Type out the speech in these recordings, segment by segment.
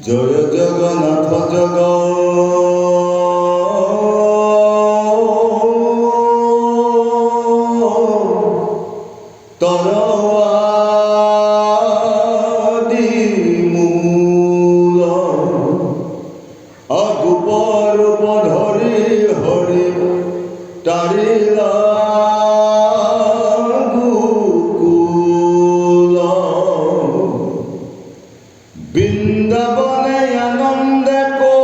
জয় জগন্নাথ তরবাদি মূল অগুপর ধরে হরে তারিলা গুকুল বৃন্দাবনে আনন্দে কো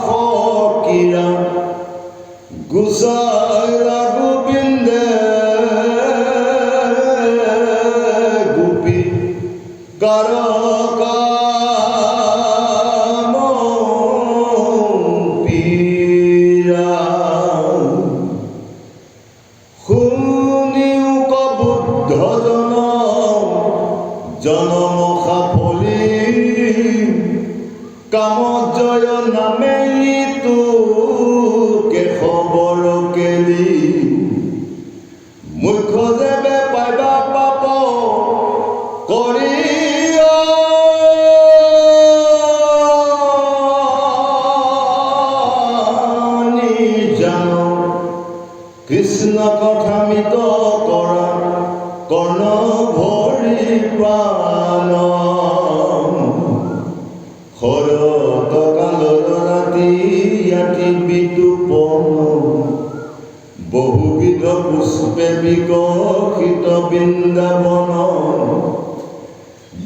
ফকিরা গুসাইরা গোবিন্দে গোপী কারকা পীরা শুনিও বুদ্ধ জনম সাফলি কামজয় নামে তোকে খবৰ কেলি মুখ্য যেবে পাইবা পাপ কৰি জানো কৃষ্ণ কথামিত কৰা কৰ্ণ ভৰি প্ৰাণ শৰৎ কালৰ ৰাতি ৰাতি বিদুপন বহুবিধ পুষ্পে বিকশিত বৃন্দাবন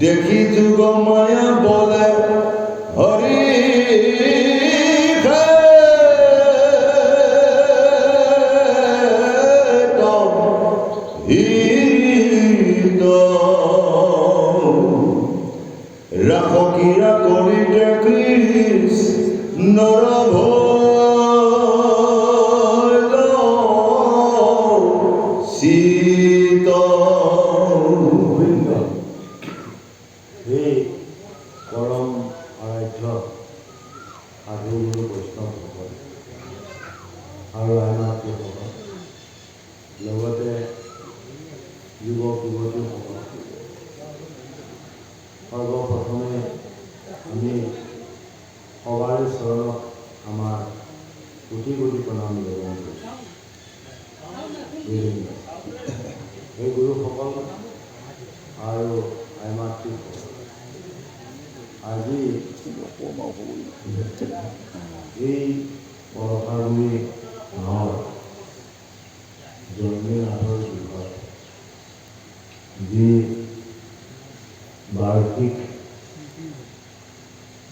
দেখি যুগ মায়া বলে হৰি ৰাখকিৰা কৰিতে কৃষ্ণৰ ভয় সীত এই পৰম আৰাধ্য সাধুগুৰু বৈষ্ণৱসকল আৰু আইমাতৃসকল লগতে যুৱক যুৱতীসকল সৰ্বপ্ৰথমে আমি সবাৰে চৰণত আমাৰ কোটি কোটি প্ৰণাম নিবেদন কৰিছোঁ। এই গুৰুসকল আৰু আইমাতৃসকল আজি এই পৰকাৰমী গাঁৱৰ জন্মীনাথৰ গৃহত যি বাৰ্ষিক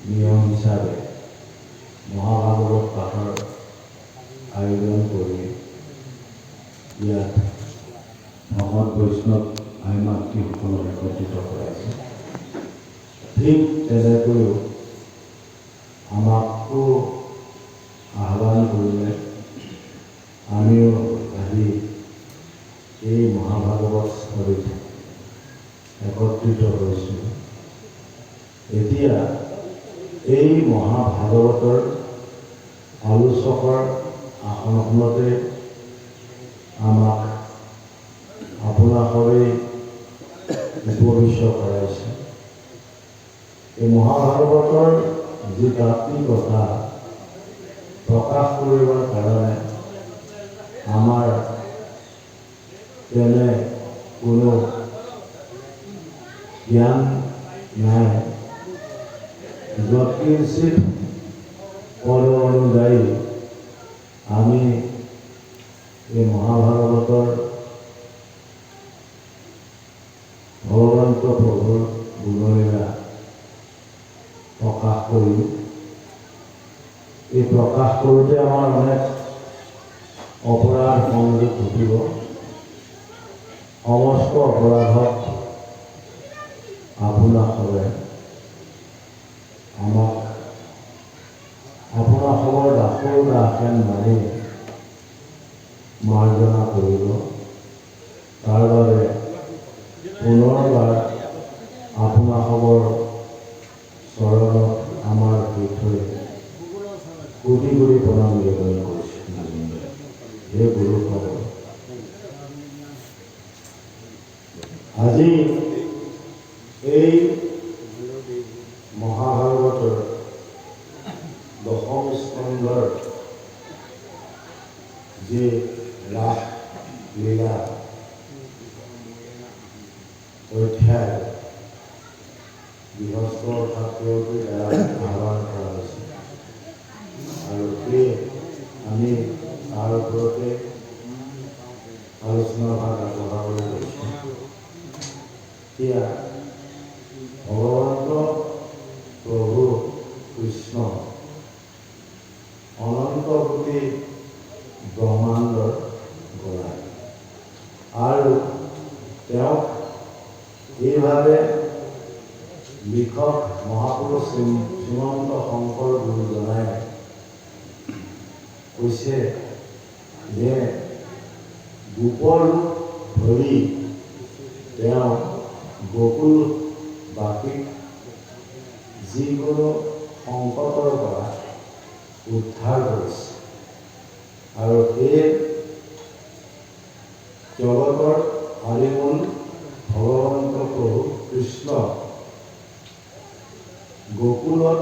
নিয়ম হিচাপে মহাভাগৱত পাঠৰ আয়োজন কৰি ইয়াত ভকত বৈষ্ণৱ আই মাতৃসকলক একত্ৰিত কৰাইছে। ঠিক তেনেকৈও আমাকো আহ্বান কৰিলে আমিও আজি এই মহাভাগৱত স্থলীত একত্ৰিত হৈছোঁ। এতিয়া এই মহাভাগৱতৰ আলোচকৰ আসনখনতে আমাক আপোনাসবেই উপবিষ্ট কৰাইছে। এই মহাভাগৱতৰ যি তাত্বিকতা প্ৰকাশ কৰিবৰ কাৰণে আমাৰ তেনে কোনো জ্ঞান নাই। যৎকিঞ্চিত পদ অনুযায়ী আমি এই মহাভাগৱতৰ ভগৱন্ত প্ৰভুৰ গুণলীলা প্ৰকাশ কৰি এই প্ৰকাশ কৰোঁতে আমাৰ অনেক অপৰাধ সংযোগ ঘটিব। সমস্ত অপৰাধক আপোনাসবে আমাক আপোনাসবৰ দাসৰ দাসেন মানি মাৰ্জনা কৰিব। তাৰ বাবে পুনৰবাৰ আপোনাসৱৰ চৰণত আমাৰ পৃথৈ কোটি কোটি প্ৰণাম নিবেদন কৰিছোঁ। হে গুৰুসকল, আজি এই মহাভাৰতৰ দশম স্কন্ধৰ যি ৰাস লীলা অধ্যায় গৃহস্থ ছাত্ৰটোৰ দ্বাৰা আহ্বান কৰা হৈছে আৰু সেই আমি তাৰ ওপৰতে আলোচনা ভাগ আগবঢ়াবলৈ লৈছোঁ। এতিয়া ভগৱন্ত প্ৰভু কৃষ্ণ অনন্ত কোটি ব্ৰহ্মাণ্ডৰ গৰাকী আৰু তেওঁক এইভাৱে লিখক মহাপুৰুষ শ্ৰীমন্ত শংকৰ গুৰুজনাই কৈছে যে গোপৰ ধৰি তেওঁ গকুলবাসীক যিকোনো সংকটৰ পৰা উদ্ধাৰ কৰিছে আৰু এই জগতৰ আদিমূল ভগৱন্ত প্ৰভু কৃষ্ণ গকুলত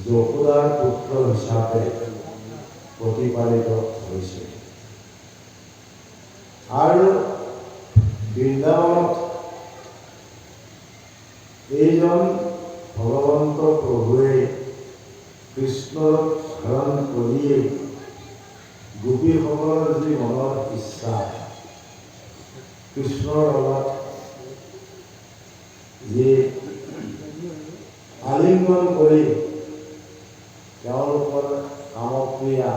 যশোদাৰ পুত্ৰ হিচাপে প্ৰতিপালিত হৈছে আৰু বৃন্দাবনত এইজন ভগৱন্ত প্ৰভুৱে কৃষ্ণক স্মৰণ কৰিয়েই গোপীসকলৰ যি মনৰ ইচ্ছা কৃষ্ণৰ লগত যি আলিংগন কৰি তেওঁলোকৰ কামক্ৰিয়া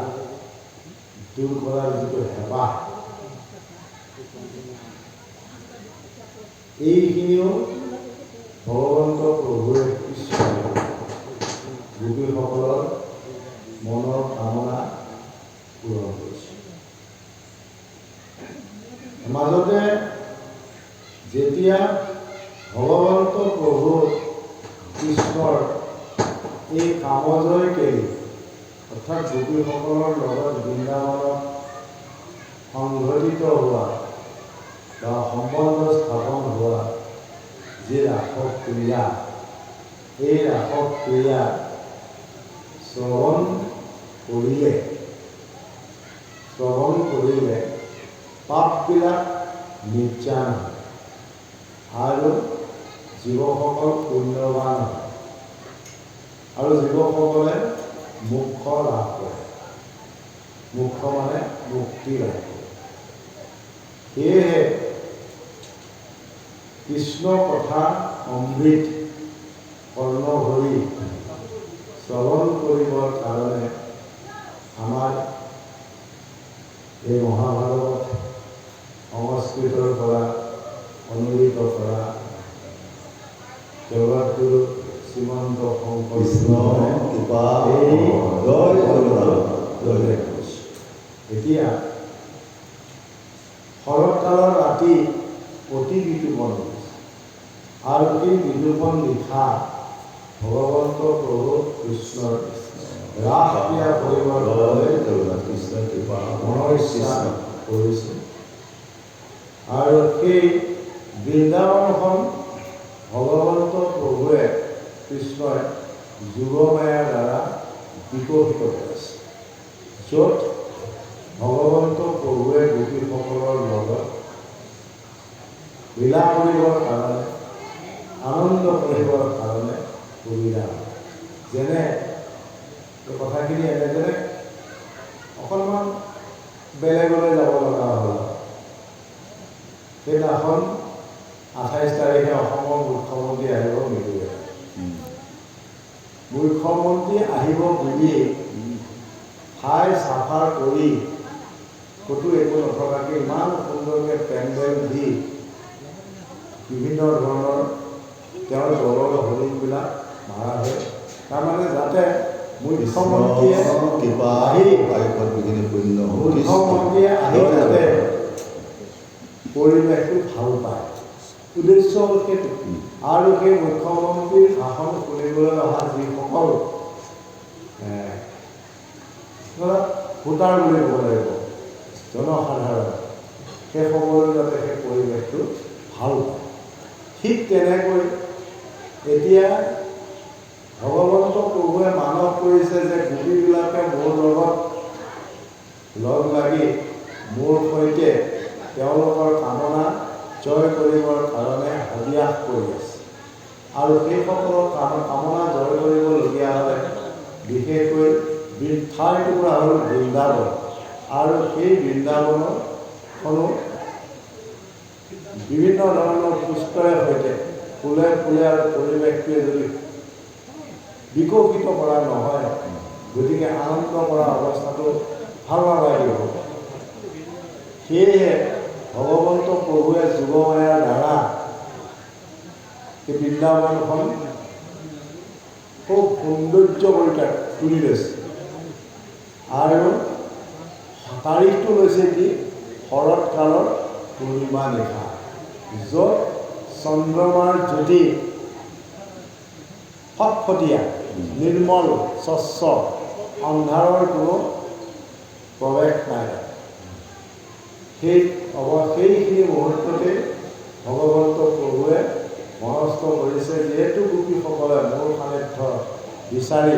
দূৰ কৰাৰ যিটো হেঁপাহ এইখিনিও ভগৱন্ত প্ৰভুৱে কৃষ্ণই গোপীসকলৰ মনৰ কামনা পূৰণ কৰিছে। মাজতে যেতিয়া ভগৱন্ত প্ৰভু কৃষ্ণৰ এই কামজয় কেৰি অৰ্থাৎ গোপীসকলৰ লগত বৃন্দাবনত সংঘটিত হোৱা বা সম্বন্ধ স্থাপন হোৱা যি ৰাসক ক্ৰিয়া এই ৰাসক ক্ৰিয়া শ্ৰৱণ কৰিলে পাপবিলাক নিৰ্যান হয় আৰু জীৱসকল পুণ্যৱান হয় আৰু জীৱসকলে মোক্ষ লাভ কৰে। মোক্ষ মানে মুক্তি লাভ কৰে। সেয়েহে কৃষ্ণ কথা অমৃত কৰ্ণভৰি শ্ৰৱণ কৰিবৰ কাৰণে আমাৰ এই মহাভাৰত সংস্কৃতৰ পৰা অনুদিত কৰা জগতগুৰু শ্ৰীমন্ত শংকৰ কৃষ্ণ কৃপা জয় জগন্নাথ। এতিয়া শৰৎকালৰ ৰাতি অতি বিতোপন আৰু এই বিতোপন লিখা ভগৱন্ত প্ৰভু কৃষ্ণৰ ৰাস ক্ৰিয়া কৰিবৰ কৃষ্ণ কৃপা মনৰ ইচ্ছা কৰিছে আৰু সেই বৃন্দাবনখন ভগৱন্ত প্ৰভুৱে কৃষ্ণই যোগমায়াৰ দ্বাৰা বিকশিত কৰিছে, য'ত ভগৱন্ত প্ৰভুৱে গোপীসকলৰ লগত লীলা কৰিবৰ কাৰণে আনন্দ কৰিবৰ কাৰণে সুবিধা হয়। যেনে কথাখিনি এনেদৰে অকণমান বেলেগলৈ যাব লগা হ'ল। সেইদিনাখন 28 তাৰিখে অসমৰ মুখ্যমন্ত্ৰী আহিব মিটিঙলৈ। মুখ্যমন্ত্ৰী আহিব বুলি ঠাই চাফা কৰি ক'তো একো নথকাকৈ ইমান সুন্দৰকৈ পেণ্ডেল দি বিভিন্ন ধৰণৰ তেওঁৰ দলৰ হৰিণবিলাক মাৰা হয়। তাৰমানে যাতে মুখ্যমন্ত্ৰীয়ে আহি যাতে পৰিৱেশটো ভাল পায়, উদ্দেশ্য হ'ল সেইটো। আৰু সেই মুখ্যমন্ত্ৰীৰ শাসন শুনিবলৈ অহা যিসকল ভোটাৰ বুলি ক'ব লাগিব জনসাধাৰণ, সেই সকলো যাতে সেই পৰিৱেশটো ভাল পায়। ঠিক তেনেকৈ এতিয়া ভগৱন্ত প্ৰভুৱে মানস কৰিছে যে গোপীবিলাকে মোৰ লগত লগ লাগি মোৰ সৈতে তেওঁলোকৰ কামনা জয় কৰিবৰ কাৰণে অভ্যাস কৰি আছে। আৰু সেইসকলৰ কামনা জয় কৰিবলগীয়া হ'লে বিশেষকৈ ঠাই টুকুৰা হ'ল বৃন্দাবন। আৰু সেই বৃন্দাবনখনো বিভিন্ন ধৰণৰ পুষ্পৰে সৈতে ফুলে ফুলে আৰু পৰিৱেশটোৱে যদি বিকশিত কৰা নহয়, গতিকে আনন্দ কৰা অৱস্থাটো ভাল নালাগিব। সেয়েহে ভগৱন্ত প্ৰভুৱে যোগমায়াৰ দ্বাৰা এই বৃন্দাবনখন খুব সৌন্দৰ্য কৰি তুলি লৈছে। আৰু তাৰিখটো লৈছে কি শৰৎকালৰ পূৰ্ণিমা নিশা, য'ত চন্দ্ৰমাৰ জ্যোতি ফটফটীয়া নিৰ্মল স্বচ্ছ, অন্ধাৰৰ কোনো প্ৰৱেশ নাই। সেইখিনি মুহূৰ্ততে ভগৱন্ত প্ৰভুৱে মনস্থ কৰিছে, যিহেতু গোপীসকলে মোৰ সান্নিধ্য বিচাৰি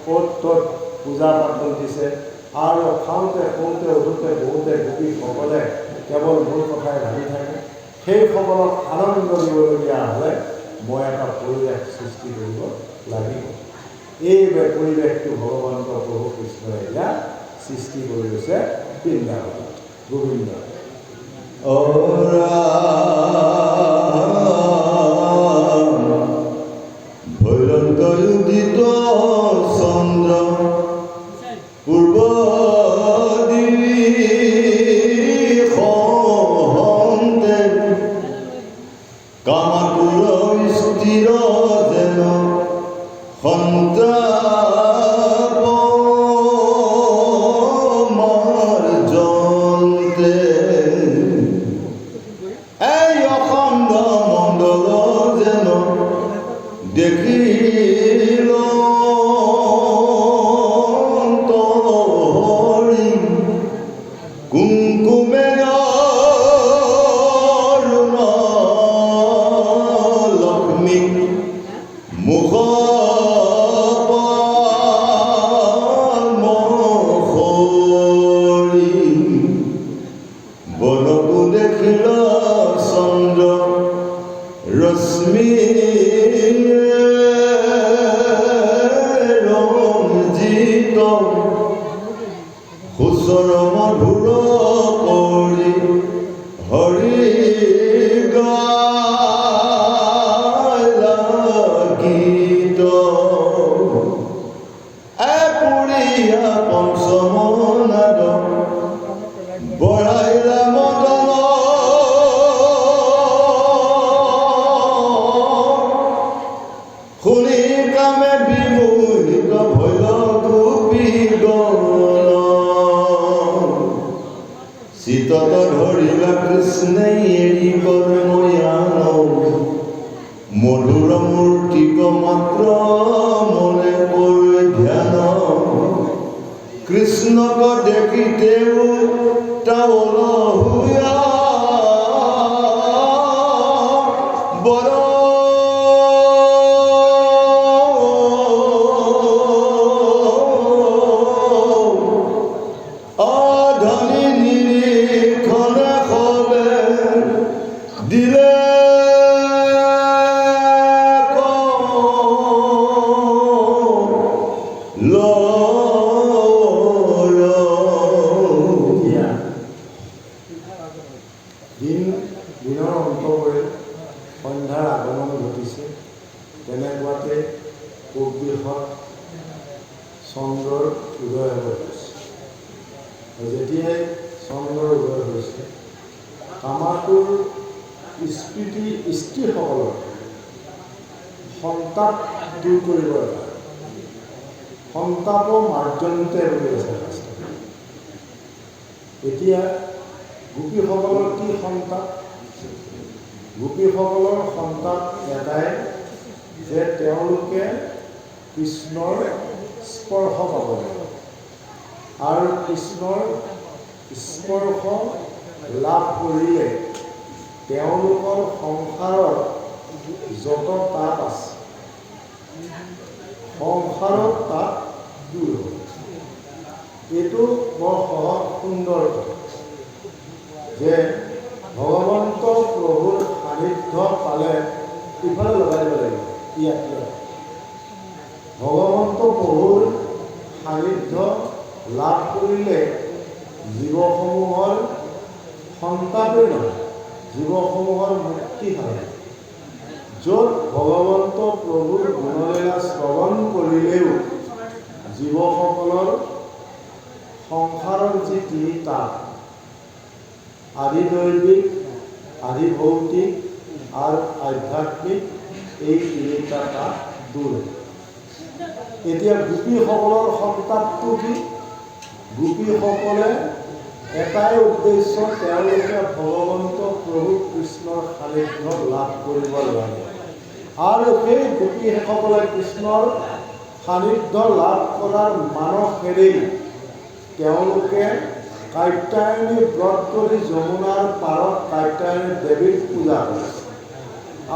ক'ত ত'ত পূজা পাতল দিছে আৰু খাওঁতে শুওঁতে উঠোঁতে বহুতে গোপীসকলে কেৱল মোৰ কথাই ভাবি থাকে, সেইসকলক আনন্দ দিবলগীয়া হ'লে মই এটা পৰিৱেশ সৃষ্টি কৰিব লাগিব। এই পৰিৱেশটো ভগৱন্ত প্ৰভু কৃষ্ণই এতিয়া সৃষ্টি কৰি গৈছে বৃন্দাবনত। গোবিন্দ ভৈৰন্তোদিত চন্দ্ৰ পূৰ্ব দিশন্তে কামাতুৰ স্থিৰ যেন সন্তাপ মাৰ্জন্তে, এই অখণ্ড মণ্ডল যেন দেখিল তৰি কুংকুমে লক্ষ্মী মুখ বনকু দেখিল চন্দ্ৰ ৰশ্মি ৰঞ্জিত, সুচৰ মধুৰ কৰি হৰি গাইলা গীত, এপুৰীয়া পঞ্চম নাদ বঢ়াইলা মদন, শুনি কামে বিমোহিত ভৈল গোপীগণ, শীতত ধৰিলা কৃষ্ণে এৰি কৰ্ময়ান, মধুৰ মূৰ্তিক মাত্ৰ মনে কৰি ধ্যান, কৃষ্ণক দেখি তেওঁ টাউল হুয়া বৰ অধনি নিৰীক্ষণে সবে দিলে দিনৰ অন্ত কৰি সন্ধ্যাৰ আগমন ঘটিছে। তেনেকুৱাতে পূব দিশত চন্দ্ৰৰ উদয় হৈ গৈছে। যেতিয়াই চন্দ্ৰৰ উদয় হৈছে, কামাতুৰ স্ত্ৰীসকলৰ সন্তাপ দূৰ কৰিবৰ কাৰণে সন্তাপ মাৰ্জন্তে বুলি আছে। এতিয়া গোপীসকলৰ কি সন্তাপ? গোপীসকলৰ সন্তান এটাই যে তেওঁলোকে কৃষ্ণৰ স্পৰ্শ পাব লাগে আৰু কৃষ্ণৰ স্পৰ্শ লাভ কৰিলে তেওঁলোকৰ সংসাৰৰ যত তাপ আছে সংসাৰৰ তাপ দূৰ হ'ব। এইটো বৰ সহজ সুন্দৰ যে ভগৱন্ত প্ৰভুৰ সান্নিধ্য পালে ইফালে লগাই দিব লাগিব। ইয়াত ভগৱন্ত প্ৰভুৰ সান্নিধ্য লাভ কৰিলে জীৱসমূহৰ সন্তাপেই নহয়, জীৱসমূহৰ মুক্তি হয়। য'ত ভগৱন্ত প্ৰভুৰ গুণলীলা শ্ৰৱণ কৰিলেও জীৱসকলৰ সংসাৰৰ যি তিনিটা আদি দৈবিক, আদি ভৌতিক আৰু আধ্যাত্মিক, এই তিনিটা তাপ দূৰ। এতিয়া গোপীসকলৰ সন্তাপটো কি? গোপীসকলে এটাই উদ্দেশ্য, তেওঁলোকে ভগৱন্ত প্ৰভু কৃষ্ণৰ সান্নিধ্য লাভ কৰিব লাগে। আৰু সেই গোপীসকলে কৃষ্ণৰ সান্নিধ্য লাভ কৰাৰ মানসেৰেই তেওঁলোকে কাত্যায়নী ব্ৰত কৰি যমুনাৰ পাৰত কাত্যায়নী দেৱীক পূজা কৰিছে।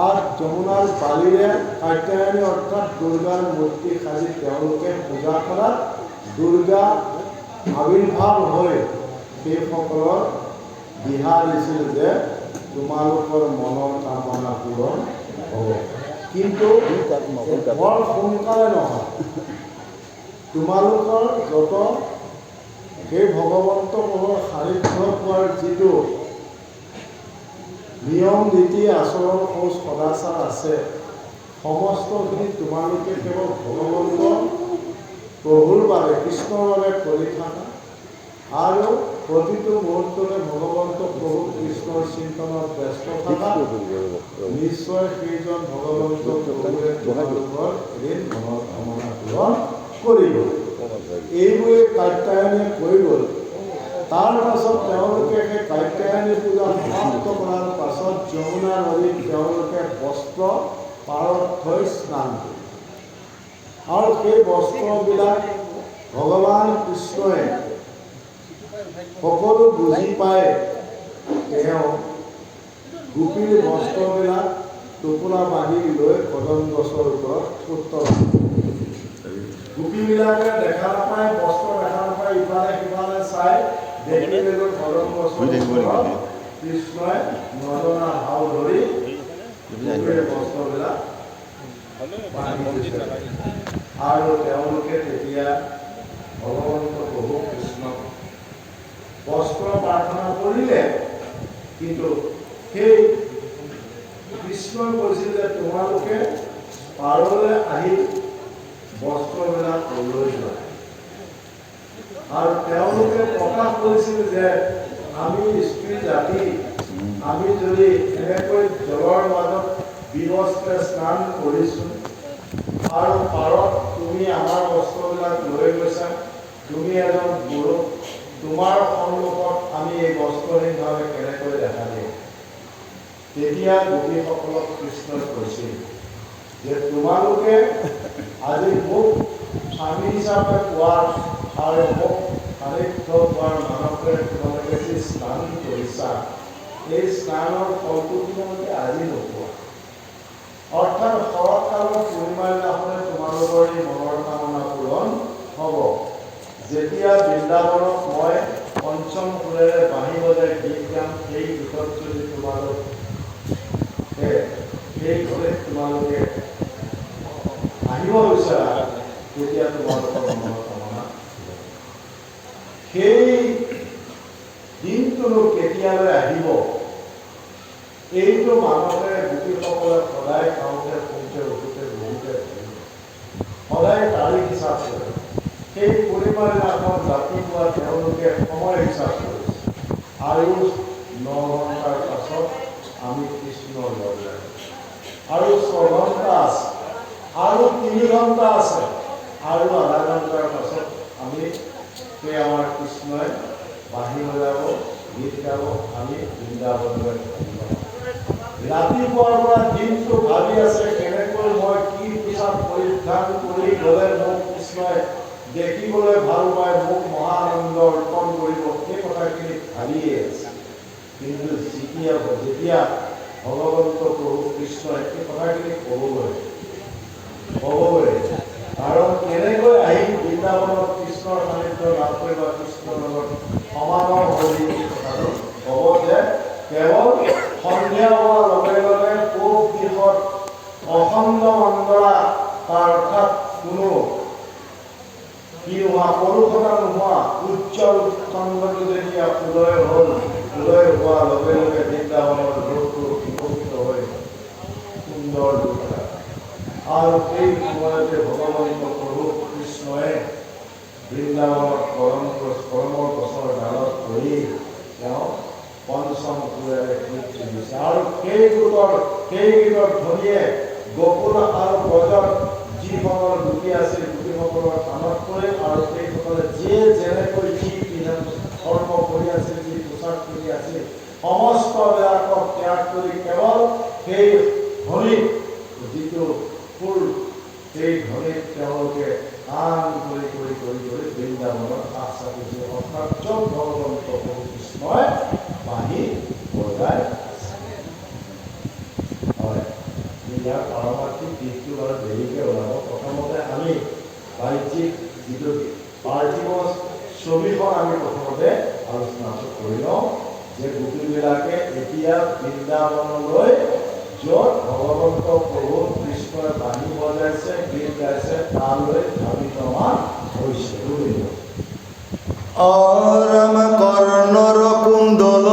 আৰু যমুনাৰ বালিৰে কাত্যায়নী অৰ্থাৎ দুৰ্গাৰ মূৰ্তি সাজি তেওঁলোকে পূজা কৰাত দুৰ্গা আবিৰ্ভাৱ হৈ সেইসকলৰ দিহা দিছিল যে তোমালোকৰ মনৰ কামনা পূৰণ হ'ব। কিন্তু বৰ সোনকালে নহয়। তোমালোকৰ যত সেই ভগৱন্ত প্ৰভুৰ সান্নিধ্য পোৱাৰ যিটো নিয়ম নীতি আচৰণ খোজ সদাচাৰ আছে, সমস্তখিনি তোমালোকে কেৱল ভগৱন্ত প্ৰভুৰ বাবে, কৃষ্ণৰ বাবে কৰি থাকা আৰু প্ৰতিটো মুহূৰ্ততে ভগৱন্ত প্ৰভু কৃষ্ণৰ চিন্তনত ব্যস্ত থাকা। নিশ্চয় সেইজন ভগৱন্ত প্ৰভুৱে তোমালোকৰ এদিন মনৰ কামনা পূৰণ কৰিব। এইবোৰে কাত্যায়নীয়ে কৈ গ'ল। তাৰ পাছত তেওঁলোকে সেই কাত্যায়নী পূজা সমাপ্ত কৰাৰ পাছত যমুনা নদীত তেওঁলোকে বস্ত্ৰ পাৰত থৈ স্নান কৰে। আৰু সেই বস্ত্ৰবিলাক ভগৱান কৃষ্ণই সকলো বুজি পায়। তেওঁ গোপীৰ বস্ত্ৰবিলাক টোপোলা বান্ধি লৈ কদম গছৰ ওপৰত উত্তৰণ। গোপীবিলাকে দেখা নাপায়, বস্ত্ৰ দেখা নাপায়, ইফালে সিফালে চাই দেখিলে কদম গছৰ ওপৰত কৃষ্ণই নজনা ভাও ধৰি গোপীৰ বস্ত্ৰবিলাক বান্ধি দিছে। আৰু তেওঁলোকে তেতিয়া ভগৱন্ত প্ৰভু কৃষ্ণক বস্ত্ৰ প্ৰাৰ্থনা কৰিলে। কিন্তু সেই কৃষ্ণই কৈছিল যে তোমালোকে পাৰলৈ আহি বস্ত্ৰবিলাক লৈ যোৱা। আৰু তেওঁলোকে প্ৰকাশ কৰিছিল যে আমি স্ত্ৰী জাতি, আমি যদি এনেকৈ জলৰ মাজত বিবস্ত্ৰে স্নান কৰিছোঁ আৰু পাৰত তুমি আমাৰ বস্ত্ৰবিলাক লৈ গৈছা, তুমি এজন পুৰুষ, তোমাৰ সন্মুখত আমি এই বস্ত্ৰহীনভাৱে কেনেকৈ দেখা দিম? তেতিয়া গোপীসকলক কৃষ্ণই কৈছিল যে তোমালোকে আজি মোক স্বামী হিচাপে পোৱাৰ আৰু মোক সান্নিধ্য পোৱাৰ মানসেৰে তোমালোকে যি স্নান কৰিছা, এই স্নানৰ ফলটো তোমালোকে আজি নোপোৱা। অৰ্থাৎ শৰৎকালৰ পূৰ্ণিমাৰ দিনাখনে তোমালোকৰ এই মনৰ কামনা পূৰণ হ'ব। যেতিয়া বৃন্দাবনত মই পঞ্চম সুৰেৰে বাঁহী বজাই গীত গাম, সেই গীতত যদি তোমালোকে সেই ঘৰে তোমালোকে আহিব বিচাৰা, তেতিয়া তোমালোকৰ মনৰ কামনা। সেই দিনটোনো কেতিয়ালৈ আহিব, এইটো মানুহে গোপীসকলে সদায় খাওঁতে শুওঁতে উঠোতে বহুতে সদায় তাৰিখ হিচাপ কৰে। সেই পূৰ্ণিমাৰ দিনাখন ৰাতিপুৱা তেওঁলোকে সময় হিচাপ কৰিছে আৰু 9 ঘণ্টাৰ পাছত আমি কৃষ্ণৰ লগ লাগে। আৰু 6 ঘণ্টা আছে, আৰু 3 ঘণ্টা আছে, আৰু আধা ঘণ্টাৰ পাছত আমি সেই আমাৰ কৃষ্ণই বাঁহী বজাব, গীত গাব, আমি বৃন্দাবনলৈ আহিব। ৰাতিপুৱাৰ পৰা দিনটো ভাবি আছে কেনেকৈ মই কি পোচাক পৰিধান কৰি গ'লে মোক কৃষ্ণই দেখিবলৈ ভাল পায়, মোক মহানন্দ অৰ্পণ কৰিব, সেই কথাখিনি ভাবিয়ে আছে। কিন্তু যেতিয়া ভগৱন্ত প্ৰভু কৃষ্ণই এই কথাখিনি ক'বগৈ, কাৰণ কেনেকৈ আহি বৃন্দাবনত কৃষ্ণৰ সান্নিধ্য লাভ কৰিব, কৃষ্ণৰ লগত সমাগম হৈ কথাটো ক'ব যে কেৱল সন্ধিয়া হোৱাৰ লগে লগে পূব দিশত অখণ্ড মণ্ডলা, তাৰ অৰ্থাৎ কোনো কি নোহোৱা পৰুষতা নোহোৱা উজ্জ্বল খণ্ডটো যেতিয়া উদয় হ'ল, উদয় হোৱাৰ লগে লগে বৃন্দাবনৰ ৰূপটো বিকশিত হৈ সুন্দৰ ৰূপ এটা। আৰু সেই সময়তে ভগৱন্ত প্ৰভু কৃষ্ণই বৃন্দাবনত কৰ্মৰ গছৰ ডালত পৰি তেওঁ পঞ্চম সুৰেৰে গীত তুলিছে। আৰু সেই গীতৰ ধ্বনিয়ে গোকুল আৰু ব্ৰজত যিসকল গোপী আছিল গোপীসকলৰ কাণত পৰে, আৰু সেইসকলে যিয়ে যেনেকৈ যি ধৰ্ম কৰি আছিল, যি পোচাক কৰি আছিল, সমস্ত বিলাকক ত্যাগ কৰি কেৱল সেই ধ্বনিত, যিটো ফুল, সেই ধ্বনিত তেওঁলোকে গান কৰি বৃন্দাবনত আশ চাপিছে। অৰ্থাৎ য'ত ভগৱন্ত প্ৰভু কৃষ্ণই বাঁহী বজাই হয়। ইয়াৰ পাৰমাৰ্থিক দিশটো বাৰু দেৰিকৈ ওলাব। প্ৰথমতে আমি বাহ্যিক যিটো পাৰ্থিৱ ছবিখন আমি প্ৰথমতে আলোচনাটো কৰি লওঁ যে গোপীবিলাকে এতিয়া বৃন্দাবনলৈ য'ত ভগৱন্ত প্ৰভু কৃষ্ণই বাণী বজাইছে, গীত গাইছে, তালৈ ধাবিতমান হৈছে। আরাম কর্ণর কুণ্ডল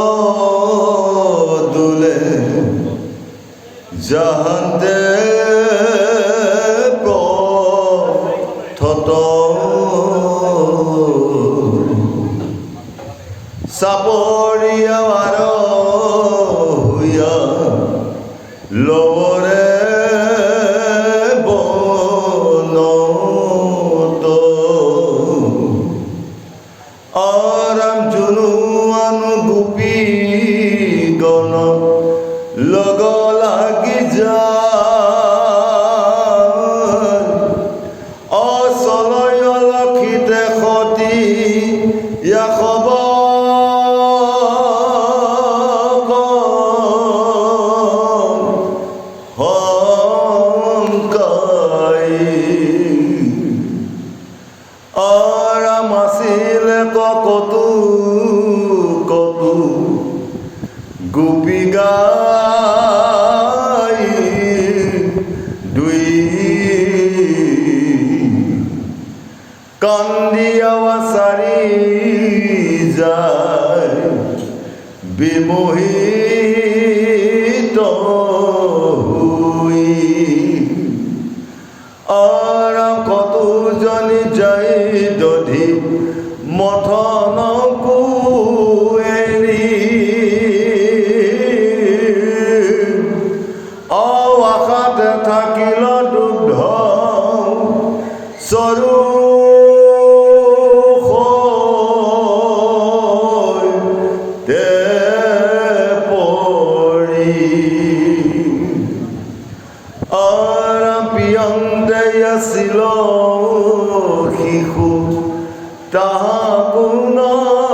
দুলে যাহাতে প্রথত সাপরিয়ার হইয়া লবরে আরাম জুনু আনু গোপী গণ লগ লাগি যায়, অচলয় লক্ষিতে সতী ইয়াসব আরাম আসিলে কতু গোপী গাই দুই কান্দিয়া সারি যায় বিমোহিত হুই। আরাম কতজনী যাই দধি মথনকু এৰি আশাতে থাকিল দুগ্ধ চৰু তে পৰি পিয়ন্তে আছিল শিশু তাহাকো নগনি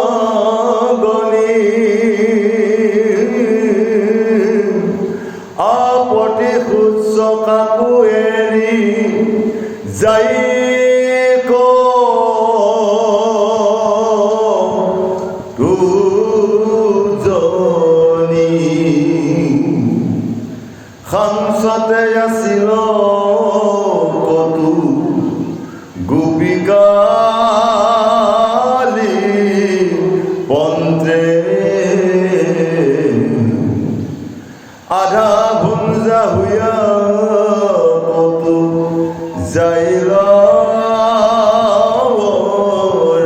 আপতি সূৰ্য কাকো এৰি যাই দুজনী খামছতে আছিল কতু গোপিকালি পন্ত্ৰে আধা ভুঞ্জা হুয়া কতু যাইল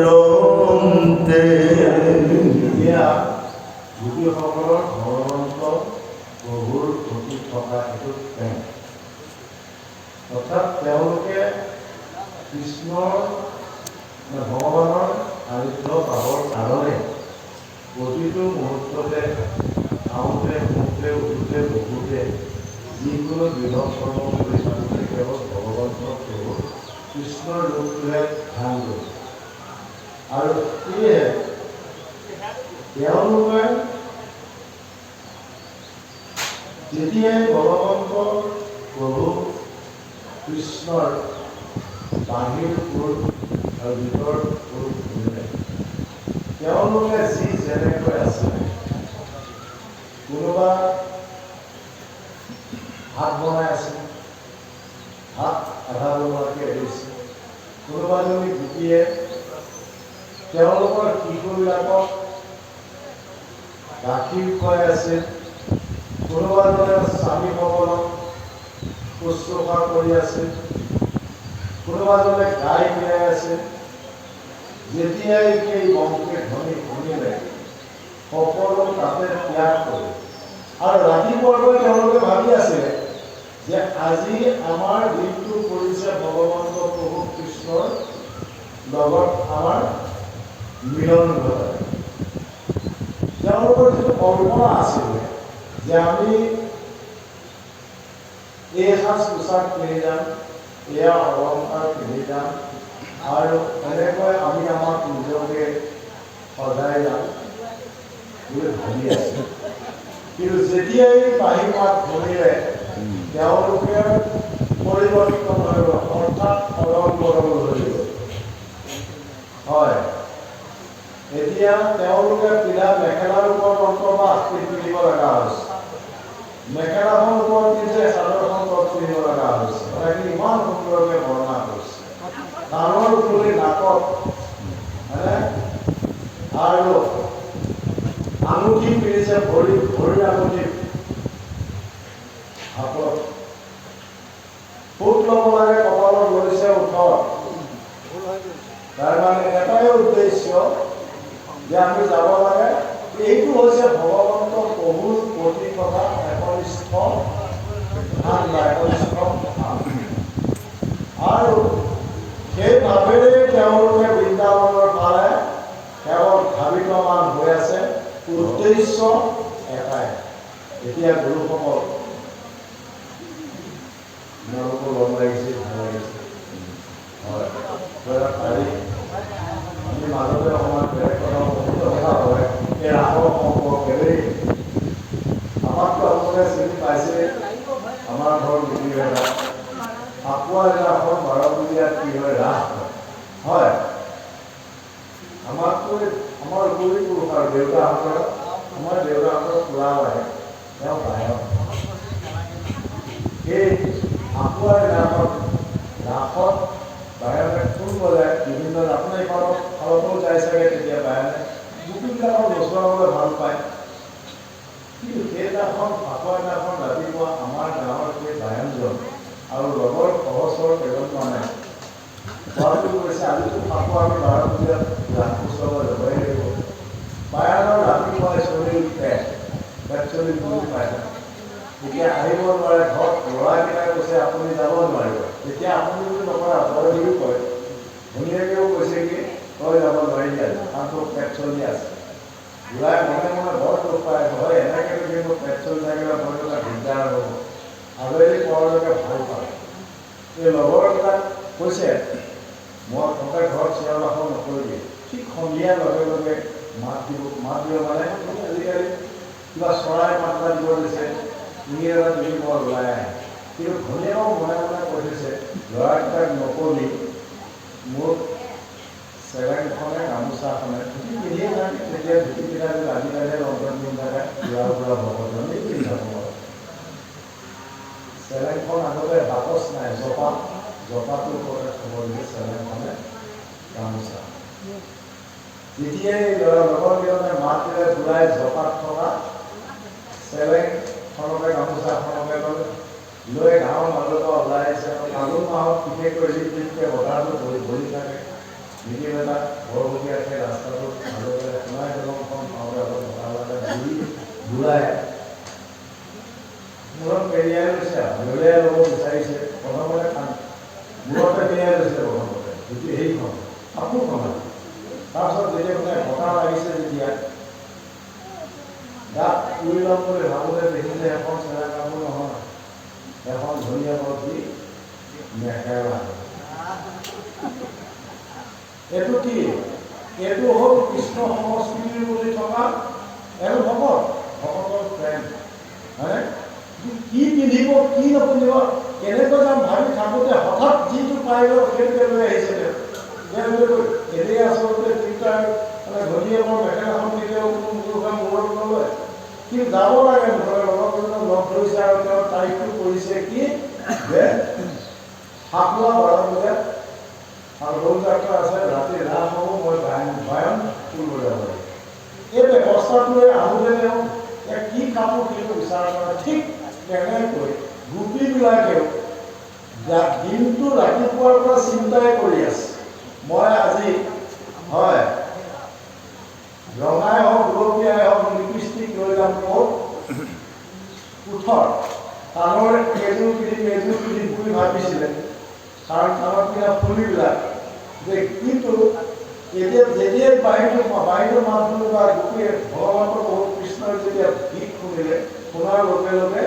ৰন্তে। এতিয়া গোপীসকলৰ ভগৱন্ত প্ৰভুৰ প্ৰতি থকা সেইটো প্ৰেম, অৰ্থাৎ তেওঁলোকে কৃষ্ণৰ ভগৱানৰ সান্নিধ্য পাবৰ কাৰণে প্ৰতিটো মুহূৰ্ততে খাওঁতে শুওঁতে উঠোতে বহুতে যিকোনো দৃঢ় কৰ্ম কৰি মানুহে কেৱল ভগৱন্তৰ প্ৰভু কৃষ্ণৰ ৰূপটোহে ধ্যান কৰে আৰু সেয়ে তেওঁলোকে যেতিয়াই ভগৱন্তৰ প্ৰভু কৃষ্ণৰ বাহিৰ ৰূপ আৰু ভিতৰ ৰূপ শুনিলে তেওঁলোকে যি যেনেকৈ আছিলে কোনোবা ভাত বনাই আছিল ভাত আধা বনোৱাকৈ এৰিছে কোনোবাজনী গোপীয়ে তেওঁলোকৰ শিশুবিলাকক গাখীৰ খুৱাই আছিল কোনোবাজনে স্বামীসকলক শুশ্ৰূষা কৰি আছিল কোনোবাজনে গাই মিলাই আছিল যেতিয়াই সেই বংশীৰ ধ্বনি শুনিলে সকলো তাতে ত্যাগ কৰে আৰু ৰাতিপুৱাৰ পৰা তেওঁলোকে ভাবি আছিলে যে আজি আমাৰ দিনটো পৰিছে ভগৱন্ত প্ৰভু কৃষ্ণৰ লগত আমাৰ মিলন ঘটায় তেওঁলোকৰ যিটো কল্পনা আছিলে যে আমি এই সাজ পোছাক পিন্ধি যাম এয়া অলংকাৰ পিন্ধি যাম আৰু এনেকৈ আমি আমাক নিজকে সজাই যাম বুলি ভাবি আছোঁ কিন্তু যেতিয়াই বাঁহী মাত শুনিলে তেওঁলোকে পৰিৱৰ্তন হৈ গ'ল অৰ্থাৎ সলন বদল হৈ গ'ল হয় এতিয়া তেওঁলোকে পিন্ধা মেখেলাৰ ওপৰত অন্তৰ্বা পিন্ধিব লগা হৈছে মেখেলাখন ওপৰত পিন্ধে চাদৰখন তলত পিন্ধিব লগা হৈছে কথাখিনি ইমান সুন্দৰকৈ বৰ্ণনা কৰিছে কাণৰ ফুলি নাকত আৰু আঙুঠি পিন্ধিছে ভৰি আঙুঠি হাতত ফুট ল'ব লাগে কপালত লৈছে ওঠৰ তাৰমানে এটাই উদ্দেশ্য যে আমি যাব লাগে এইটো হৈছে ভগৱন্ত প্ৰভুৰ প্ৰতি থকা একনিষ্ঠ আৰু সেই ভাৱেৰে তেওঁলোকে বৃন্দাবনৰ ফালে কেৱল ধাবিতমান হৈ আছে উদ্দেশ্য এটাই এতিয়া গুৰুসকল আপোনালোকৰ লগ লাগিছে ভাল লাগিছে হয় পাৰি আমি মাজতে অকণমান বেলেগ কথা হয় এই ৰাসৰ সম্পৰ্কেৰেই আমাকতো আপোনালোকে চিনি পাইছে আমাৰ ঘৰ বিক্ৰী এটা ফাকুৱা ৰাসৰ 12 পূজীয়াত কি হয় ৰাস হয় আমাতকৈ আমাৰ উপৰি পুৰুষ আৰু দেউতাহঁতৰ আমাৰ দেউতাহঁতৰ খুৰা আহে তেওঁ বাহিৰত সেই ফাকুৱাৰ ৰাসত বাহিৰতে খোল বজায় বিভিন্ন আপোনাৰ এইফালৰ ফালতো যায় চাগে তেতিয়া বাহিৰতে গোপীবিলাকক নচুৱাবলৈ ভাল পায় কিন্তু সেইদিনাখন ফাকুৱাৰ দিনাখন ৰাতিপুৱা আমাৰ গাঁৱৰ সেই বায়নজন আৰু লগৰ সহচৰ কেইজনমানে কোৱাটো কৈছে আজিতো ফাকুৱা আমি 12 পূজাত ৰাস উৎসৱত যাবই লাগিব বায়ানৰ ৰাতিপুৱাই চলি পেট চলি বুজি পাইছে এতিয়া আহিব নোৱাৰে ঘৰত ল'ৰাকেইটাই কৈছে আপুনি যাব নোৱাৰিব তেতিয়া আপুনি যদি নকৰে আঁতৰে বুলিও কয় ধুনীয়াকৈও কৈছে কি তই যাব নোৱাৰিলি আজি কাৰণ তোৰ পেট চলি আছে ল'ৰাই মনে মনে বৰ দুখ পাই আছে হয় এনেকৈ কিন্তু পেট চলি থাকিলে মই এটা দিগদাৰ হ'ব আবেলি পৰলৈকে ভাল পায় এই লগৰবিলাক কৈছে মই তহঁতে ঘৰত চিঞৰ বাখৰ নকৰিবি ঠিক সন্ধিয়াৰ লগে লগে মাত দিব মানে আজিকালি কিবা চৰাই মাত্ৰা দিব দিছে তুমি এটা তুমি বৰ ওলাই আহে কিন্তু ঘনীয়েও মনে মনে কৈছে ল'ৰাকেইটাক নকলি মোক চেলেংখনে গামোচাখনে ধুতি পিন্ধিয়ে থাকে তেতিয়া ধুতি পিন্ধা যদি আজিকালি লণ্ডন পিন্ধি থাকে ল'ৰা বুঢ়া ভগৱানেই পিন্ধি থাকোঁ চেলেংখন আগতে বাকচ নাই জপাটোৰ ওপৰতে থ'ব দিয়ে চেলেংখনে গামোচা যেতিয়াই ল'ৰা লগৰকেইজনে মাত দিলে ঘূৰাই জপাত থকা চেলেংখনকে গামোচাখনকে লৈ গাঁৱৰ মাজৰ পৰা ওলাই আহিছে ফাগুন মাহত বিশেষকৈ ৰিপিটকৈ বতাহটো ভৰি থাকে নিদিবেলা বৰবতীয়াকৈ ৰাস্তাটোত মাজতে সোণাই দলংখন পাওঁতে অলপ বতাহ ঘূৰি ঘূৰাই মূৰত পেৰিয়াই লৈছে জলিয়াই ল'ব বিচাৰিছে প্ৰথমতে মূৰতে পেৰিয়াই লৈছে প্ৰথমতে যদি সেইখন কাপোৰখন তাৰপিছত যেতিয়া মানে বতাহ লাগিছে যেতিয়া গাত উৰি ল'ম বুলি ভাবোতে দেখিলে এখন চেৰা কাপোৰ নহয়, এখন ধুনীয়া পদ্ধতি মেখেলা। এইটো কি? এইটো হ'ল কৃষ্ণ সংস্কৃতিৰ প্ৰতি থকা এজন ভকতৰ প্ৰেম, হয়নে? কি পিন্ধিব কি নপিন্ধিব কেনেকৈ যাম ভাবি থাকোঁতে হঠাৎ যিটো পাই গ'ল সেইটোকে লৈ আহিছে এনেই আচলতে তিনিটা মানে ঘনীয়েকৰ মেখেলাখন কেতিয়াও কোনো মুৰুখন মূৰত নলয়, কিন্তু যাব লাগে মুঠতে লগৰজনক লগ ধৰিছে আৰু তেওঁ তাৰিখটো কৰিছে কি যে ফাকুৱা 12 বজাত আৰু দৌল যাত্ৰা আছে, ৰাতি ৰাস হ'ব, মই বায়ন ফুল বজাব লাগে। এই ব্যৱস্থাটোৱে আহোঁতে তেওঁ কি কাপোৰ কিনিব বিচাৰ কৰে, ঠিক তেনেকৈ গোপীবিলাকেও দিনটো ৰাতিপুৱাৰ পৰা চিন্তাই কৰি আছে, মই আজি হয় ৰঙাই হওক গুলপীয়াই হওক লিপষ্টিক লৈ যাম ক'ত ওঠৰ কাণৰ এযোৰ পিন্ধি বুলি ভাবিছিলে, কাৰণ কাণত পিন্ধা ফুলিবিলাক যে কিন্তু এতিয়া যেতিয়াই বাহিৰটো মাতটো বা গোপীয়ে ভগৱানৰ বহুত কৃষ্ণৰ যেতিয়া গীত শুনিলে, শুনাৰ লগে লগে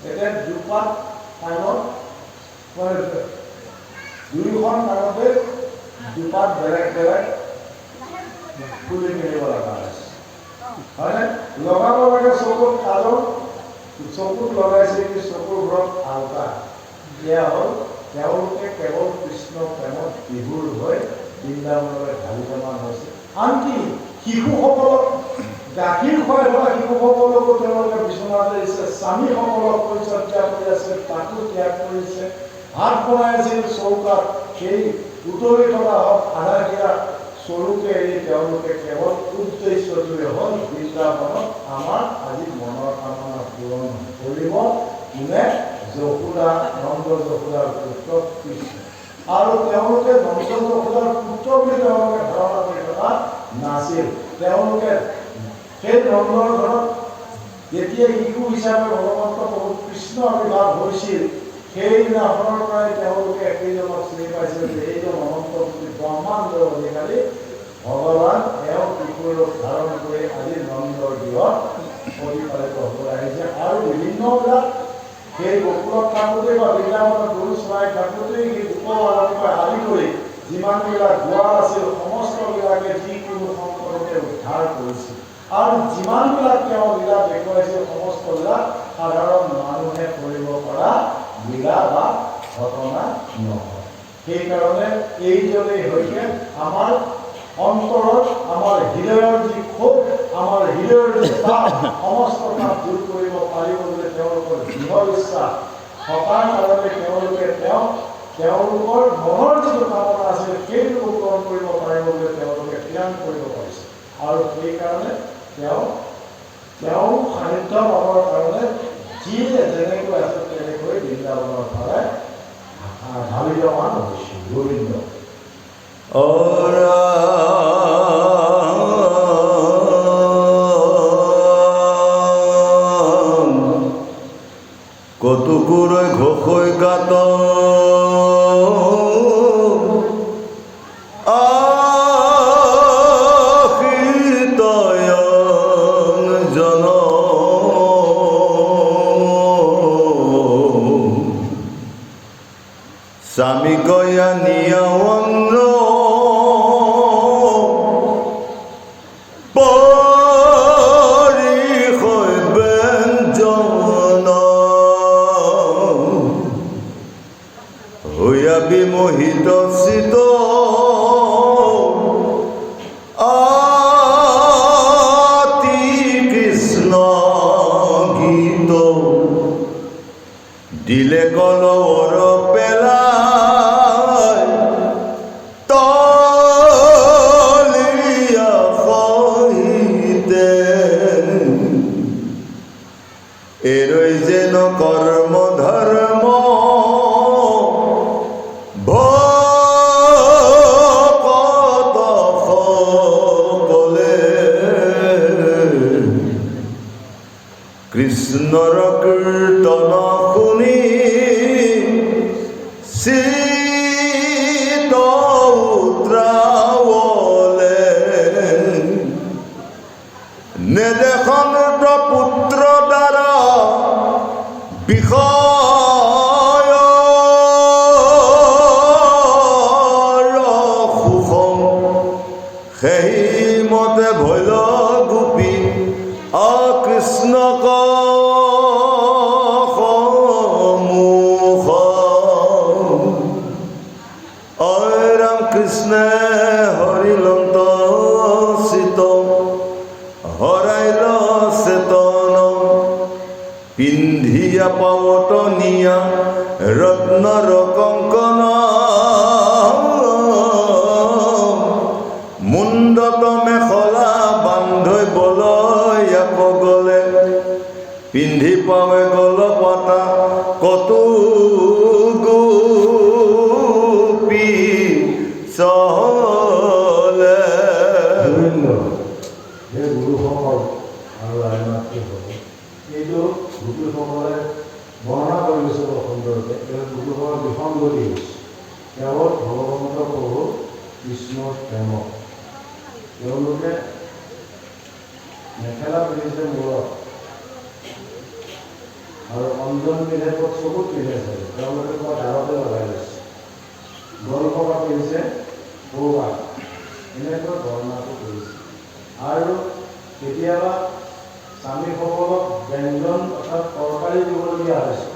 এতিয়া দুপাত কাণত মানে দুয়োখন কাণতে দুপাত বেলেগ বেলেগ ফুলি মেলিব লগা হৈছে, হয়নে? লগাব লাগে চকুত কাজল, চকুত লগাইছে কি চকুৰ ঘৰত আলতা। এয়া হ'ল তেওঁলোকে কেৱল কৃষ্ণ প্ৰেমত বিভোৰ হৈ বৃন্দাবনলৈ ঢালিবমান হৈছে। আনকি শিশুসকলক গাখীৰ খুৱাই থকা শিশুসকলকো তেওঁলোকে বিচনাতে দিছে, স্বামীসকলক পৰিচৰ্যা কৰি আছে, তাকো ত্যাগ কৰিছে। ভাত বনাই আছিল চৌকাত, সেই উতলি থকা হওক আধা খিৰা স্বৰূপে এৰি তেওঁলোকে কেৱল উদ্দেশ্যটোৱে হ'ল বৃন্দাবনত আমাৰ আজি মনৰ কামনা পূৰণ কৰিব কোনে? যশোদা, নন্দ যশোদাৰ পুত্ৰ কৃষ্ণ। আৰু তেওঁলোকে নন্দ যশোদাৰ পুত্ৰ বুলি তেওঁলোকে ধাৰণা কৰি থকা নাছিল। তেওঁলোকে সেই নন্দৰ ঘৰত যেতিয়া শিশু হিচাপে ভগৱন্ত প্ৰভু কৃষ্ণ আৱিৰ্ভাৱ হৈছিল, সেইদিনাখনৰ পৰাই তেওঁলোকে একেইজনক চিনি পাইছিল যে এইজন অনন্ত বুলি ব্ৰহ্মাণ্ডৰ অধিকাৰী ভগৱান, তেওঁ শিশুৰ ৰূপ ধাৰণ কৰি আজি নন্দৰ গৃহত প্ৰতিপালিত হৈ আহিছে। আৰু বিভিন্নবিলাক সেই গোকুলত থাকোঁতেই বা বৃন্দাবনত গৰু চৰাই থাকোঁতেই সেই গোপবালকৰ পৰা আদি কৰি যিমানবিলাক দুৱাৰ আছিল সমস্তবিলাকে যিকোনো সংকটতে উদ্ধাৰ কৰিছিল। আৰু যিমানবিলাক তেওঁ লীলা দেখুৱাইছিল সমস্তবিলাক সাধাৰণ মানুহে কৰিব পৰা লীলা বা ঘটনা নহয়। সেইকাৰণে এইজনেই হৈছে আমাৰ অন্তৰত, আমাৰ হৃদয়ৰ যি ক্ষোভ, আমাৰ হৃদয়ৰ যি তাপ, সমস্ত তাপ দূৰ কৰিব পাৰিব বুলি তেওঁলোকৰ দৃঢ় ইচ্ছা থকাৰ কাৰণে তেওঁলোকে তেওঁলোকৰ মনৰ যিটো কামনা আছিল সেইটো পূৰণ কৰিব পাৰিব বুলি তেওঁলোকে থিৰাং কৰিব পাৰিছে। আৰু সেইকাৰণে তেওঁ সান্নিধ্য পাবৰ কাৰণে যিয়ে যেনেকৈ আছে তেনেকৈ বৃন্দাবনৰ ফালে ঢালিবমান হৈছিল। গোবিন্দ কতুকুৰৈ ঘোষৈ গাত জন স্বামী গয়া নিয়ন্দ্ৰ পৰিষৈ ব্যঞ্জন হইয়া বিমোহিত চিত আতি কৃষ্ণ গীত দিলে কলৰ পেলাই তলিয়া সহিতে এৰৈ যেন কৰ্ম ধৰ্ম কৃষ্ণ মুখ অয় ৰাম কৃষ্ণে হৰিলন্ত চিত হৰাইল চেতন পিন্ধিয়া পাৱটনিয়া ৰত্নৰ কংকন মুণ্ডত মেখলা বান্ধৈ বলয়াক গলে পিন্ধি পাৱে গল পাতা কতো গোপী চলে। সেই গুৰুসকল আৰু আইমাতৃ হ'ব এইটো গোপীসকলে বৰ্ণনা কৰিছে সুন্দৰকৈ। গোপীসকলৰ বিসংগতি হৈছে কেৱল ভগৱন্ত প্ৰভু কৃষ্ণৰ প্ৰেমক তেওঁলোকে মেখেলা পিন্ধিছে মূৰত আৰু অঞ্জন পিন্ধে চকুত পিন্ধিছে, তেওঁলোকে কোৱা ডালতে লগাই লৈছে, গল্পকা পিন্ধিছে সৌবাত, এনেকৈ বৰ্ণনাটো কৰিছে। আৰু কেতিয়াবা স্বামীসকলক ব্যঞ্জন অৰ্থাৎ তৰকাৰী দিবলগীয়া হৈছে,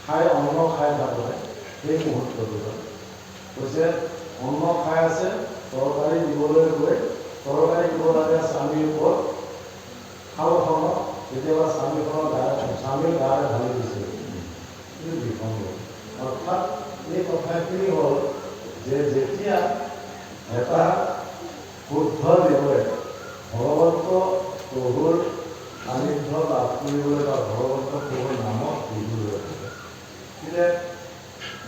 খাই অন্ন খাই থাকোঁতে সেই মুহূৰ্তটোত কৈছে অন্ন খাই আছে তৰকাৰী দিবলৈ গৈ তৰকাৰী দিব লাগে স্বামীৰ ওপৰত শালখনত, কেতিয়াবা স্বামীৰ গাৰে ঢালি দিছে। এই বিসংগ অৰ্থাৎ এই কথাখিনি হ'ল যে যেতিয়া এটা শুদ্ধ দেৱে ভগৱন্ত প্ৰভুৰ সান্নিধ্য লাভ কৰিবলৈ বা ভগৱন্ত প্ৰভুৰ নামত দিবলৈ তেতিয়া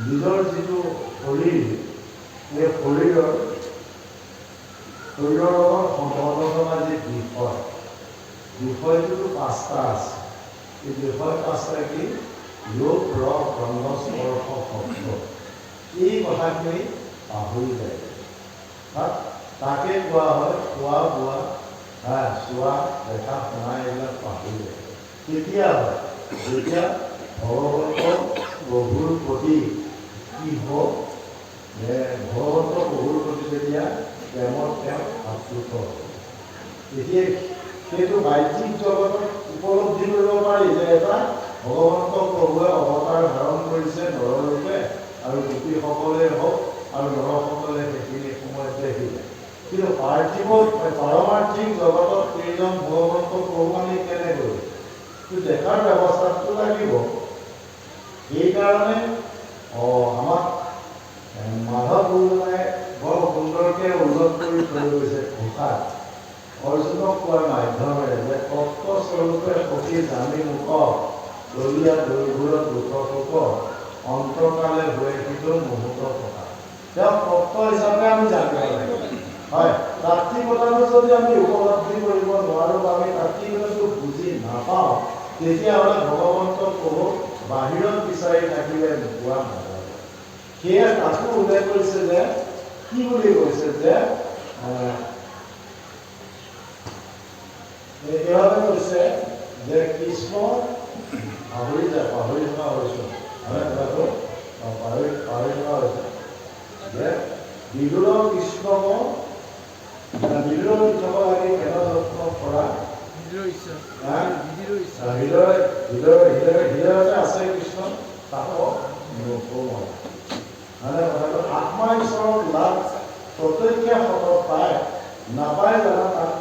নিজৰ যিটো শৰীৰ এই শৰীৰৰ লগত সম্বন্ধ যি বিষয়টোতো পাঁচটা আছে। এই বিষয় পাঁচটা কি? লোক ৰস গন্ধ স্পৰ্শ শব্দ। এই কথাখিনি পাহৰি যায়, তাকে কোৱা হয় খোৱা বোৱা চোৱা দেখা শুনা এইবিলাক পাহৰি যায়। কেতিয়া হয়? যেতিয়া ভগৱন্ত প্ৰভুৰ প্ৰতি কি হওক ভগৱন্ত প্ৰভুৰ প্ৰতি যেতিয়া প্ৰেমত তেওঁ আপ্লুত হ'ব, তেতিয়া সেইটো বাহ্যিক জগতত উপলব্ধি কৰিব পাৰি যে এটা ভগৱন্ত প্ৰভুৱে অৱতাৰ ধাৰণ কৰিছে নৰৰূপে আৰু গোপীসকলে হওক আৰু নৰসকলে সেইখিনি সময়ত দেখিলে। কিন্তু পাৰমাৰ্থিক জগতত কেইজন ভগৱন্ত প্ৰভু আমি কেনেকৈ কিন্তু দেখাৰ ব্যৱস্থাটো লাগিব। সেইকাৰণে আমাক মাধৱ গুৰুজনাই বৰ সুন্দৰকৈ উল্লেখ কৰি থৈ গৈছে ঘোষাত অৰ্জুনক কোৱাৰ মাধ্যমেৰে যে তত্ত্বস্বৰূপে সখী জানি মুখ দলীয়া দৈঘূৰত দুখ অন্তকালে হৈ কিন্তু মুহূৰ্ত কথা তেওঁ তত্ত্ব হিচাপে আমি জানিব লাগিব। হয়, তাত্ত্বিকতাটো যদি আমি উপলব্ধি কৰিব নোৱাৰোঁ বা আমি তাত্ত্বিকতাটো বুজি নাপাওঁ তেতিয়াহ'লে ভগৱন্ত প্ৰভুক বাহিৰত বিচাৰি থাকিলে নোপোৱা নাযাব। সেয়ে তাতো উল্লেখ কৰিছে যে কি বুলি কৈছে যে এইভাবে কৈছে যে কৃষ্ণ পাহৰি যোৱা হৈছোঁ আমি কথাটো পাহৰি যোৱা হৈছে যে বিদুৰ কৃষ্ণক লাগি কেন যত্ন কৰা হৃদয়তে আছে কৃষ্ণ তাকো মানে কথাটো আত্মা ঈশ্বৰৰ লাভ প্ৰত্যক্ষ শত পায় নাপায় জানা তাক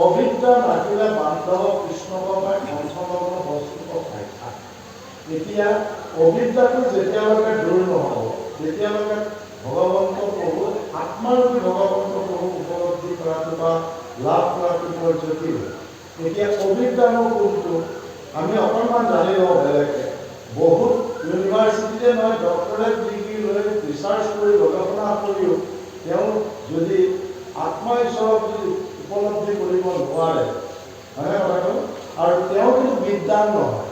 অবিদ্যা নাকিলে বান্ধৱ কৃষ্ণক পায় সংসলগ্ন বস্তুক খাই থাক। এতিয়া অবিদ্যাটো যেতিয়ালৈকে দূৰ নহ'ব তেতিয়ালৈকে ভগৱন্ত প্ৰভু আত্মাৰূপী ভগৱন্ত প্ৰভু উপলব্ধি কৰাটো বা লাভ কৰাটো বৰ জটিল। এতিয়া অবিদ্যানো কোনটো আমি অকণমান জানি লওঁ বেলেগে। বহুত ইউনিভাৰ্চিটিতে নহয় ডক্টৰেট ডিগ্ৰী লৈ ৰিচাৰ্চ কৰি গৱেষণা কৰিও তেওঁ যদি আত্মা ঈশ্বৰক যদি উপলব্ধি কৰিব নোৱাৰে হয়নে কথাটো, আৰু তেওঁ কিন্তু বিদ্যান নহয়,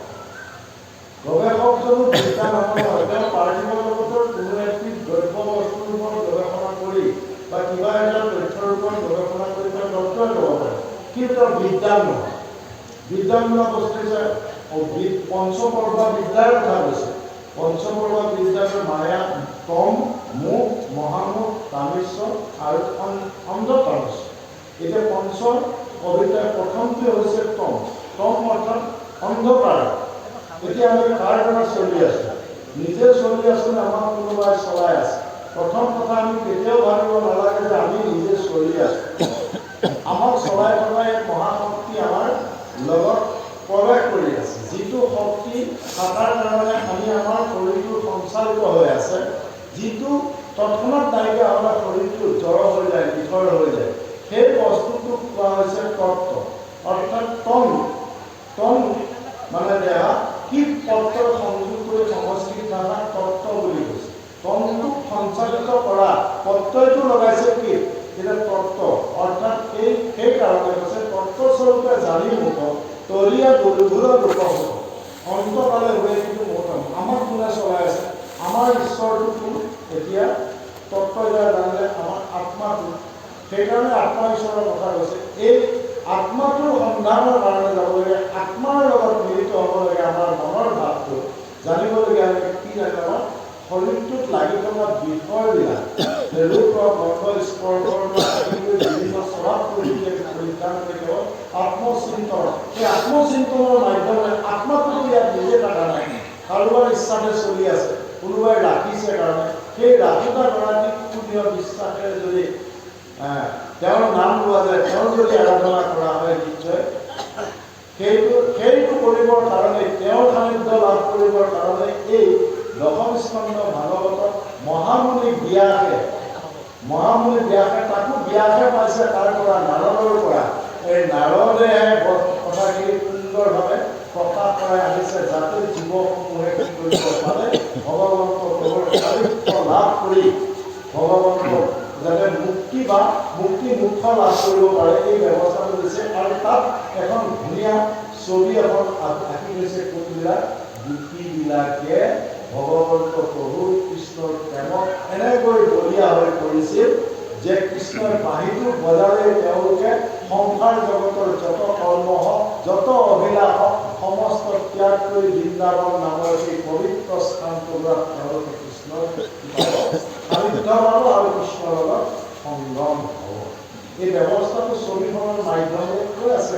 গৱেষকজনো বিদ্যান নহয়, তেওঁ পাৰ্থিৱ জগতৰ কোনো এটি দ্ৰব্য বস্তুৰ ওপৰত গৱেষণা কৰি বা কিবা এটা তথ্যৰ ওপৰত গৱেষণা কৰি তেওঁ ডক্টৰেট ল'ব পাৰে, কিন্তু তেওঁ বিদ্যান নহয়। বিদ্যান বোলা বস্তু হৈছে পঞ্চপৰ্বা বিদ্যাৰ কথা কৈছে। পঞ্চপৰ্বা বিদ্যাটো মায়া তম মুখ মহামুখ তামেশ্বৰ আৰু অন্ধতামেশ্বৰ। এতিয়া কবিতাৰ প্ৰথমটোৱে হৈছে তম। তম অৰ্থাৎ অন্ধকাৰ। এতিয়া আমি কাৰ দ্বাৰা চলি আছোঁ? নিজে চলি আছোঁ নে আমাক কোনোবাই চলাই আছে? প্ৰথম কথা আমি কেতিয়াও ভাবিব নালাগে যে আমি নিজে চলি আছোঁ। আমাক চলাই থকা এক মহাশক্তি আমাৰ লগত প্ৰৱেশ কৰি আছে, যিটো শক্তি থকাৰ কাৰণে আমি আমাৰ শৰীৰটো সঞ্চালিত হৈ আছে, যিটো তৎক্ষণাৎ নাইকিয়া হ'লে শৰীৰটো জড় হৈ যায়, নিথৰ হৈ যায়। সেই বস্তুটোক কোৱা হৈছে তত্ত্ব, অৰ্থাৎ তম। তম মানে দেহা কি তত্ত্বৰ সংযোগ কৰি সংস্কৃত ভাষাত তত্ত্ব বুলি কৈছে। তমটোক সঞ্চালিত কৰা প্ৰত্যয়টো লগাইছে কি? এতিয়া তত্ত্ব অৰ্থাৎ সেইকাৰণে কৈছে তত্ত্বস্বৰূপে জানি মুখ তলীয়া দুৰ্ঘূৰ দুখ অন্তকালে হৈ কিন্তু মতম। আমাক কোনে চলাই আছে? আমাৰ ঈশ্বৰটো কোন? এতিয়া তত্ত্বই দ্বাৰা জানিলে আমাৰ আত্মাটো। সেইকাৰণে আত্মা ঈশ্বৰৰ কথা কৈছে। এই আত্মাটোৰ সন্ধানৰ কাৰণে যাব লাগে, আত্মাৰ লগত মিলিত হ'ব লাগে। আমাৰ মনৰ ভাৱটো জানিবলগীয়া আমি কি জানিব? শৰীৰটোত লাগি থকা বিষয়বিলাক ৰূপ গন্ধ স্পৰ্শৰ পৰা বিভিন্ন স্বভাৱ পৰিত্ৰাণ কৰি কেৱল আত্মচিন্তন। এই আত্মচিন্তনৰ মাধ্যমে আত্মাটো ইয়াত নিজে থকা নাই, কাৰোবাৰ ইচ্ছাতে চলি আছে, কোনোবাই ৰাখিছে কাৰণে সেই ৰাখোতা গৰাকীক পুণ্য বিশ্বাসেৰে যদি তেওঁৰ নাম লোৱা যায়, তেওঁৰ যদি আৰাধনা কৰা হয়, নিশ্চয় সেইটো কৰিবৰ কাৰণে, তেওঁৰ সান্নিধ্য লাভ কৰিবৰ কাৰণে এই দশম স্কন্ধ ভাগৱত মহামুনি ব্যাসে তাকো ব্যাসে পাইছে তাৰ পৰা, নাৰদৰ পৰা। এই নাৰদে কথাখিনি সুন্দৰভাৱে প্ৰকাশ কৰাই আনিছে, যাতে জীৱসমূহে কি কৰিব পাৰে? ভগৱন্ত প্ৰভুৰ সান্নিধ্য লাভ কৰি ভগৱন্ত যাতে মুক্তি বা মুক্তি মুখ্য লাভ কৰিব পাৰে, এই ব্যৱস্থাটো দিছে। আৰু তাত এখন ধুনীয়া ছবি এখন আঁকি লৈছে। কোনবিলাক? গোপীবিলাকে ভগৱন্ত প্ৰভু কৃষ্ণৰ প্ৰেমত এনেকৈ বলীয়া হৈ পৰিছিল যে কৃষ্ণৰ বাঁহীটো বজালে তেওঁলোকে সংসাৰ জগতৰ যত কৰ্ম হওক, যত অভিলাষ হওক, সমস্ত ত্যাগ কৰি বৃন্দাবন নামৰ সেই পবিত্ৰ স্থানটোত তেওঁলোকে কৃষ্ণৰ সান্নিধ্য পাব আৰু কৃষ্ণৰ লগত সংগম হ'ব। এই ব্যৱস্থাটো ছবিখনৰ মাধ্যমেৰে কৈ আছে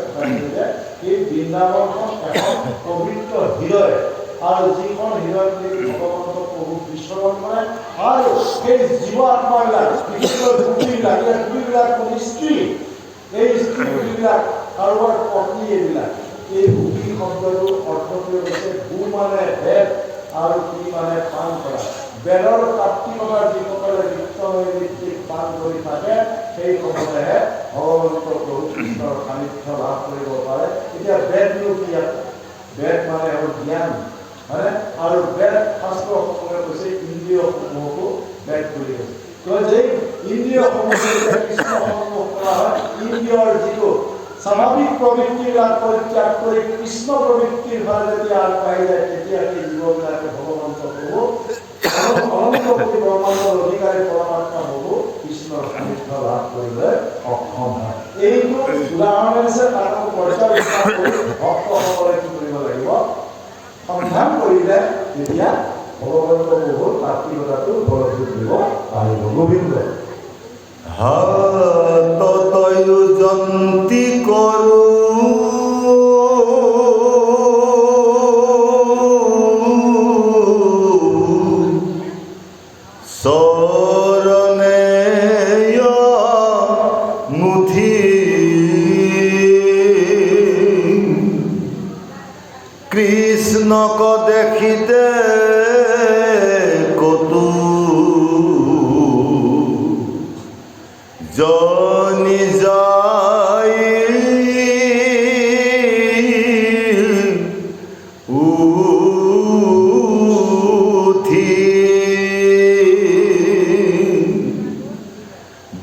যে এই বৃন্দাবনখন এখন পবিত্ৰ হৃদয়, আৰু যিখন হৃদয়ত ভগৱন্ত প্ৰভু বিচৰণ কৰে। আৰু সেই জীৱ আত্মাবিলাক গোপীবিলাক স্ত্ৰী, এই স্ত্ৰীবিলাক কাৰোবাৰ পত্নী, এইবিলাক এই গোপী শব্দটোৰ অৰ্থটোৱে হৈছে গো মানে বেদ আৰু পি মানে পান কৰা। বেদৰ তাত্ত্বিকতাৰ যিসকলে নিত্যনৈমিত্তিক পান কৰি থাকে, সেই সকলেহে ভগৱন্ত প্ৰভু কৃষ্ণৰ সান্নিধ্য লাভ কৰিব পাৰে। এতিয়া বেদনো কি? বেদ মানে হ'ল জ্ঞান, হয়নে? আৰু বেদ শাস্ত্ৰসমূহে কৈছে ইন্দ্ৰিয়সমূহকো বেদ বুলি কৈছে। যে ইন্দ্ৰিয়সমূহ কৃষ্ণ সন্মুখ কৰা হয়, ইন্দ্ৰিয়ৰ যিটো স্বাভাৱিক প্ৰবৃত্তিবিলাক পৰিত্যাগ কৰি কৃষ্ণ প্ৰবৃত্তিৰ ফালে যেতিয়া আগবাঢ়ি যায়, তেতিয়া সেই জীৱবিলাকে ভগৱন্ত প্ৰভু অনন্ত কোটি ব্ৰহ্মাণ্ডৰ অধিকাৰী পৰমাত্মা প্ৰভু কৃষ্ণৰ সান্নিধ্য লাভ কৰিবলৈ সক্ষম হয়। এইটো উদাহৰণ আছে। তাক পৰ্যালোচনা কৰি ভক্তসকলে কি কৰিব লাগিব? সন্ধান কৰিলে তেতিয়া ভগৱন্ত প্ৰভুৰ তাত্ত্বিকতাটো উপলব্ধি কৰিব পাৰিব। গোবিন্দ হাতয়ুজন্তি কৰো চৰণে মুঠি কৃষ্ণক দেখিতে কতু জনি যাই উঠি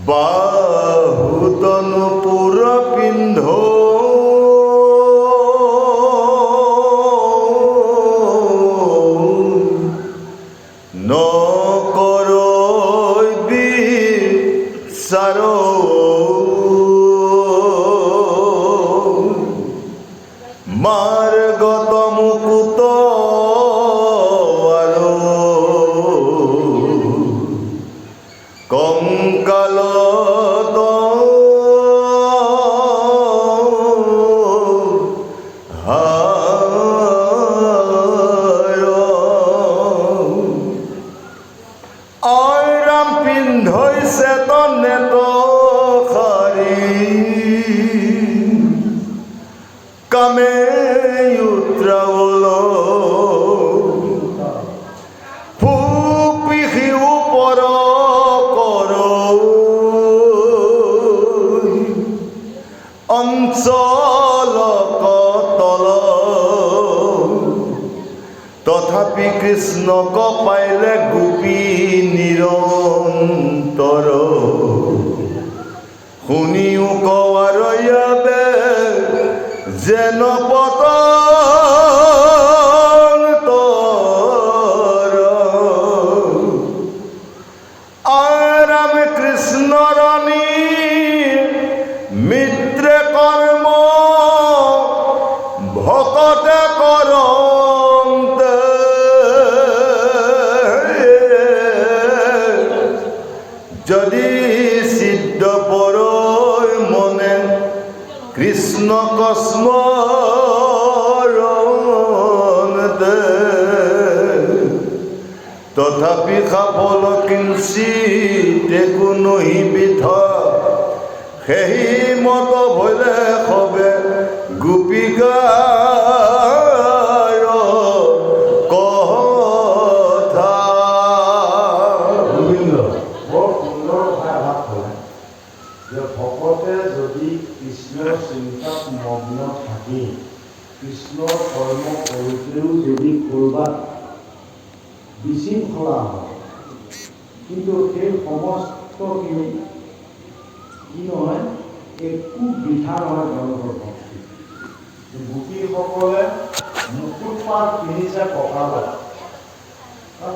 বাহুতনু পুৰ পিন্ধ মাৰ্গত মুকুত কঙ্কাল চেতনে তো খাৰি কামে উত্ৰাওল ফুপিহি উপৰ কৰ অঞ্চল কতল তথাপি কৃষ্ণক পাইলে গোপী নিৰন্তৰ শুনিও কোৱাৰ ইয়াবে যেন পতন্তৰ আৰাম কৃষ্ণৰণী মিত্ৰে কৰ্ম ভকতে কৰন্তে যদি সিদ্ধ পৰয় মনে কৃষ্ণ স্মৰণতে তথাপি সাফল কিঞ্চিত একো নহি বিধ সেই মত ভলে সবে গোপিকাৰ কথা। গোবিন্দ বৰ সুন্দৰ কথা ভাৱ ক'লে যে ভকতে যদি কৃষ্ণৰ চিন্তাত মগ্ন থাকি কৃষ্ণৰ কৰ্ম কৰোঁতেও যদি ক'ৰবাত বিশৃংখলা হয় কিন্তু সেই সমস্তখিনি কি নহয় একো বৃথা নহয় তেওঁলোকৰ ভক্তি। গোপীসকলে মুকুট পাত পিন্ধিছে কঁকালত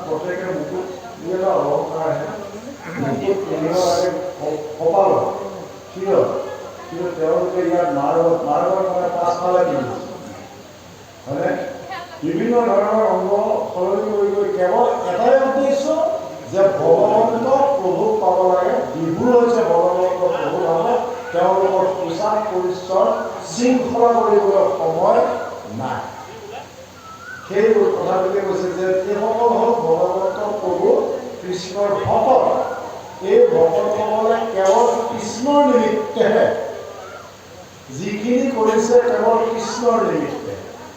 প্ৰত্যেকে মুকুট এটা অলংকাৰ আহে মুকুট পিন্ধিব লাগে কপালত শিৰত কিন্তু তেওঁলোকে ইয়াত মাৰ্গত মানে পাছফালে পিন্ধিছে হয়নে বিভিন্ন ধৰণৰ অংগ সলনি কৰি কেৱল এটাই উদ্দেশ্য যে ভগৱন্ত প্ৰভুক পাব লাগে বিভুৰ হৈছে ভগৱন্ত প্ৰভু ভাৱে তেওঁলোকৰ পোচাক পৰিচয় শৃংখলা কৰিবলৈ সময় নাই। সেই কথাটোকে কৈছে যে এইসকল হ'ল ভগৱন্ত প্ৰভু কৃষ্ণৰ ভকত। এই ভকতসকলে কেৱল কৃষ্ণৰ নিমিত্তেহে যিখিনি কৰিছে কেৱল কৃষ্ণৰ নিমিত্তে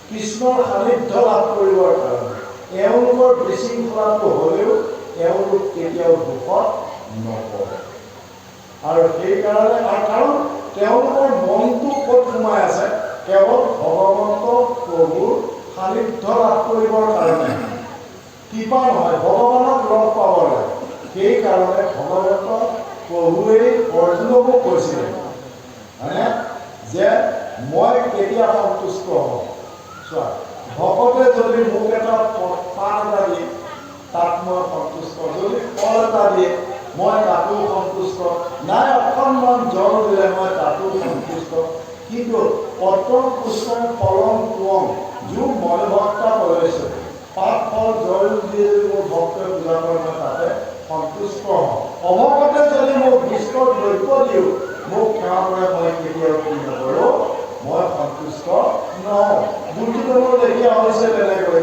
কৃষ্ণৰ সান্নিধ্য লাভ কৰিবৰ কাৰণে এওঁলোকৰ বিশৃংখলাটো হ'লেও এওঁলোক কেতিয়াও দুখত নপৰে আৰু সেইকাৰণে কাৰণ তেওঁলোকৰ মনটো ক'ত সোমাই আছে কেৱল ভগৱন্ত প্ৰভুৰ সান্নিধ্য লাভ কৰিবৰ কাৰণে কৃপা নহয় ভগৱানক লগ পাব লাগে। সেইকাৰণে ভগৱন্ত প্ৰভুৱে অৰ্জুনকো কৈছিলে হয়নে যে মই কেতিয়া সন্তুষ্ট হওঁ চোৱা ভকতে যদি মোক এটা পাণ এটা দিয়ে তাত মই সন্তুষ্ট যদি ফল এটা দিয়ে মই তাতো সন্তুষ্ট নাই অকণমান জল দিলে মই তাতো সন্তুষ্ট কিন্তু পত্ৰম পুষ্পম ফলম ত্বম যো ময় ভক্তা কৰিছে পাত ফল জল দিয়ে যদি মোৰ ভক্তই পূজা কৰে মই তাতে সন্তুষ্ট হওঁ। অভকতে যদি মোক বিষ্ণৰ দ্ৰব্য দিওঁ মোক সেৱা কৰে মই কেতিয়াও কি নকৰোঁ মই সন্তুষ্ট নহওঁ। দুৰ্যোধনৰ দেখি হৈছে তেনেকৈ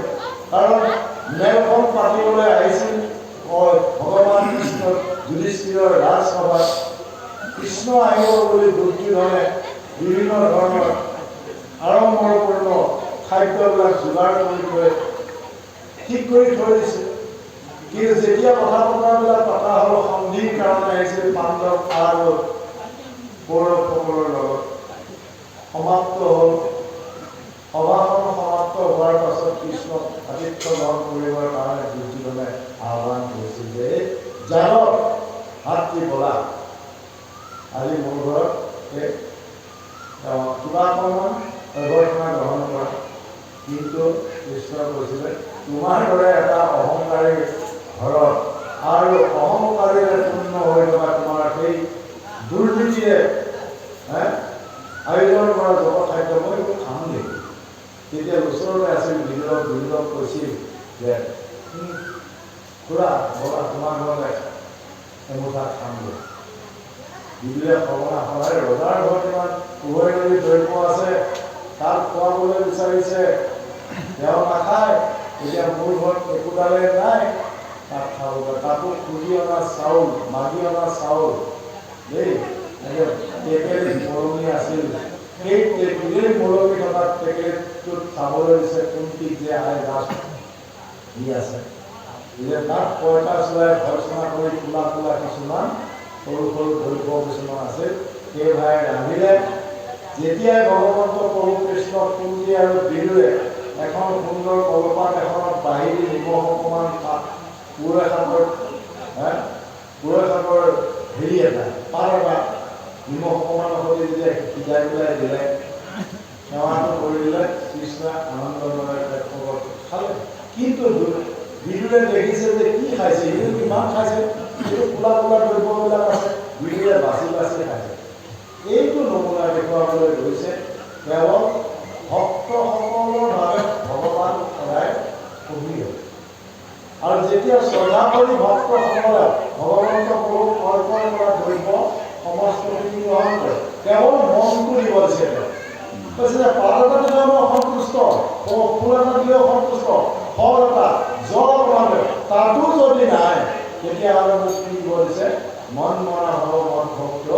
কাৰণ মেলখন পাতিবলৈ আহিছিল ভগৱান কৃষ্ণ যুধিষ্ঠিৰৰ ৰাজসভাত কৃষ্ণ আহিব বুলি দুৰ্যোধনে বিভিন্ন ধৰণৰ আড়ম্বৰপূৰ্ণ খাদ্যবিলাক যোগাৰ কৰি থৈ ঠিক কৰি থৈ দিছে কিন্তু যেতিয়া কথা বতৰাবিলাক পতা হ'ল সন্ধিৰ কাৰণে আহিছিল পাণ্ডৱ আৰু কৌৰৱসকলৰ লগত সমাপ্ত হ'ল। সভাখন সমাপ্ত হোৱাৰ পাছত কৃষ্ণক আতিথ্য গ্ৰহণ কৰিবৰ কাৰণে দুৰ্যোধনে আহ্বান কৰিছিল যে যাদৱ হাতী বলা আজি মোৰ ঘৰত কিবা অকণমান অভ্যৰ্থনা গ্ৰহণ কৰা কিন্তু কৃষ্ণই কৈছিলে তোমাৰ দৰে এটা অহংকাৰী ঘৰত আৰু অহংকাৰীৰে পূৰ্ণ হৈ থকা তোমাৰ সেই দুৰ্নীতিৰে আয়োজন কৰা জগত খাদ্য মই এইটো খাম নেকি তেতিয়া ওচৰতে আছিল বিন্দুক কৈছিল যে খুৰা বলা তোমাৰ ঘৰতে এমুঠা খামগৈ বিদুৰে সঘনা সদায় ৰজাৰ ঘৰত ইমান উভয় নদী দ্ৰব্য আছে তাত খুৱাবলৈ বিচাৰিছে তেওঁ নাখায় এতিয়া মোৰ ঘৰত একোডালে নাই তাত খাবলৈ, তাতো খুজি অনা চাউল, মাগি অনা চাউল দেই, টেকেলি মৰমি আছিল। সেই টেকেলি মৰমি থকা টেকেলিটোত চাবলৈ দিছে কোনটিত যে আই গাছ দি আছে, যে তাত পইতা চলাই ভৰ্চনা কৰি কোলা কোলা কিছুমান সৰু সৰু দ্ৰব্য কিছুমান আছে, সেই ভাই ৰান্ধিলে। যেতিয়াই ভগৱন্ত প্ৰভু কৃষ্ণ কুন্তি আৰু বিদুৰে এখন সুন্দৰ কলপাত এখনত বাঢ়ি দি নিমখ অকণমান পুৰৈ শাকৰ হেৰি এটা পাত এটা নিমখ অকণমান সৈতে যেতিয়া সিজাই পেলাই দিলে, সেৱাটো কৰি দিলে, কৃষ্ণই আনন্দময় খালে। কিন্তু বিদুৰে দেখিছে যে কি খাইছে, এইটো কিমান খাইছে, এইটো কোলা কোলা দ্ৰব্যবিলাক আছে, বিদুৰে বাছি বাছি খাইছে। এইটো নমুনা দেখুৱাবলৈ গৈছে কেৱল ভক্তসকলৰ বাবে ভগৱান সদায় সক্ৰিয়। আৰু যেতিয়া শ্ৰদ্ধা কৰি ভক্তসকলে ভগৱন্ত প্ৰভুক অৰ্পণ কৰা দ্ৰব্য সমস্তখিনি গ্ৰহণ কৰে, কেৱল মনটো দিব দিছে। কৈছে যে পাত এটা দিলেও মই অসন্তুষ্ট, ফুল এটা দিলেও অসন্তুষ্ট, ফল এটা জল অকণমান তাতো যদি নাই, তেতিয়াহ'লে মোক কি দিব দিছে, মন মনা হ'ব মন ভক্ত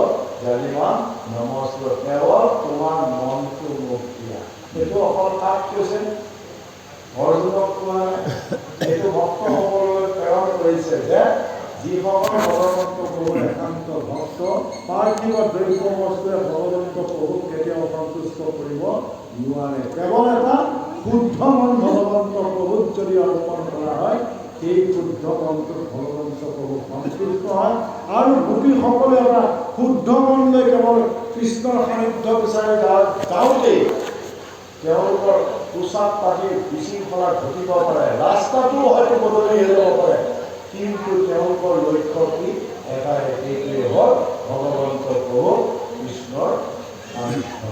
জালিমান নমস্ত, কেৱল তোমাৰ মনটো মোক দিয়া। এইটো অকল কাক কৈছে? অৰ্জুনক কোৱা নাই, এইটো ভক্তসকললৈ প্ৰেৰণ কৰিছে যে যিসকল ভগৱন্ত প্ৰভুৰ একান্ত ভক্ত, পাৰ্থিৱ দ্ৰব্য বস্তুৱে ভগৱন্ত প্ৰভুক কেতিয়াও সন্তুষ্ট কৰিব নোৱাৰে। কেৱল এটা শুদ্ধ মন ভগৱন্ত প্ৰভুক যদি অৰ্পণ কৰা হয়, সেই শুদ্ধ মনটো ভগৱন্ত প্ৰভু সন্তুষ্ট হয়। আৰু গোপীসকলে এটা শুদ্ধ মন লৈ কেৱল কৃষ্ণৰ সান্নিধ্য বিচাৰি যাওঁতেই তেওঁলোকৰ পোচাক পাতি বিশৃংখলা ঘটিব পাৰে, ৰাস্তাটো হয়তো বদলি হৈ যাব পাৰে, কিন্তু তেওঁলোকৰ লক্ষ্য কি? এটা এইটোৱে হ'ল ভগৱন্ত প্ৰভু কৃষ্ণৰ সান্নিধ্য।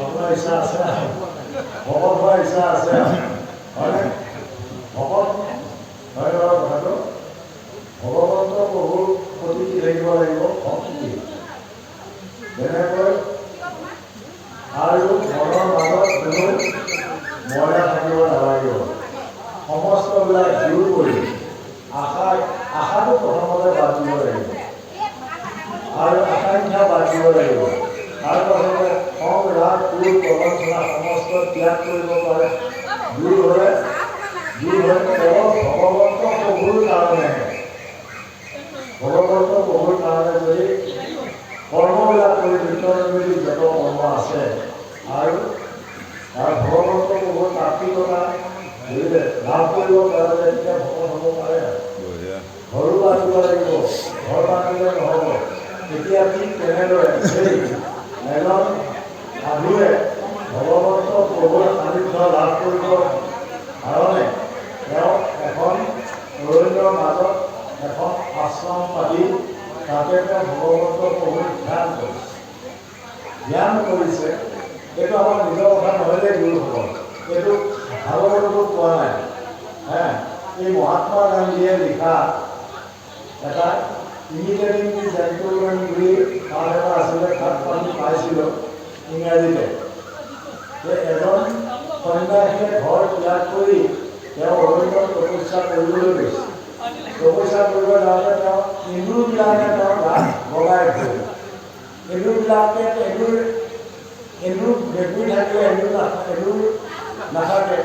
আপোনাৰ ইচ্ছা আছে, ভকত হোৱাৰ ইচ্ছা আছে, হয়নে? ভকত হয় বাৰু কথাটো। ভগৱন্ত প্ৰভুৰ প্ৰতি কি থাকিব লাগিব? ভক্তি। যেনেকৈ আৰু মনৰ মাজত কোনো মইলা থাকিব নালাগিব, সমস্তবিলাক দূৰ কৰি আশাটো প্ৰথমতে বাদ দিব লাগিব, আৰু আকাংক্ষা বাদ দিব লাগিব। তাৰপাছতে খং ৰাগ ক্ৰোধ প্ৰবঞ্চনা সমস্ত ত্যাগ কৰিব পাৰে, দূৰ হ'লে কেৱল ভগৱন্ত প্ৰভুৰ কাৰণে, ভগৱন্ত প্ৰভুৰ কাৰণে যদি কৰ্মবিলাক কৰি নিত্যনৈমিত্তিক যত কৰ্ম আছে, আৰু ভগৱন্ত প্ৰভুৰ তাত্বিকতা লাভ কৰিব পাৰে, তেতিয়া ভগৱান হ'ব পাৰে। ঘৰো বান্ধিব লাগিব, ঘৰ বান্ধিলে নহ'ব। তেতিয়া ঠিক তেনেদৰে এজন সাধুৱে ভগৱন্ত প্ৰভুৰ সান্নিধ্য লাভ কৰিবৰ কাৰণে তেওঁ এখন অৰণ্যৰ মাজত এখন আশ্ৰম পাতি তাতে তেওঁ ভগৱন্ত প্ৰভুৰ ধ্যান কৰিছে। এইটো আমাৰ নিজৰ কথা নহয় যে গুৰুসকল, এইটো ভাগৱততো পোৱা নাই। এই মহাত্মা গান্ধীয়ে লিখা এটা ইমিটেটিং দি জেণ্টলমেন বুলি পাঠ এটা আছিলে, তাত আমি পাইছিলোঁ ইংৰাজীতে, যে এজন সন্ন্যাসীয়ে ঘৰ ত্যাগ কৰি তেওঁ অৰণ্যত তপস্যা কৰিবলৈ গৈছে। তপস্যা কৰিব যাওঁতে তেওঁ এন্দুৰবিলাকে তেওঁ গাত বগাই ধৰিলে। এন্দুৰবিলাকে এন্দুৰ মেকুৰী থাকিলে এন্দুৰ নাথাকে,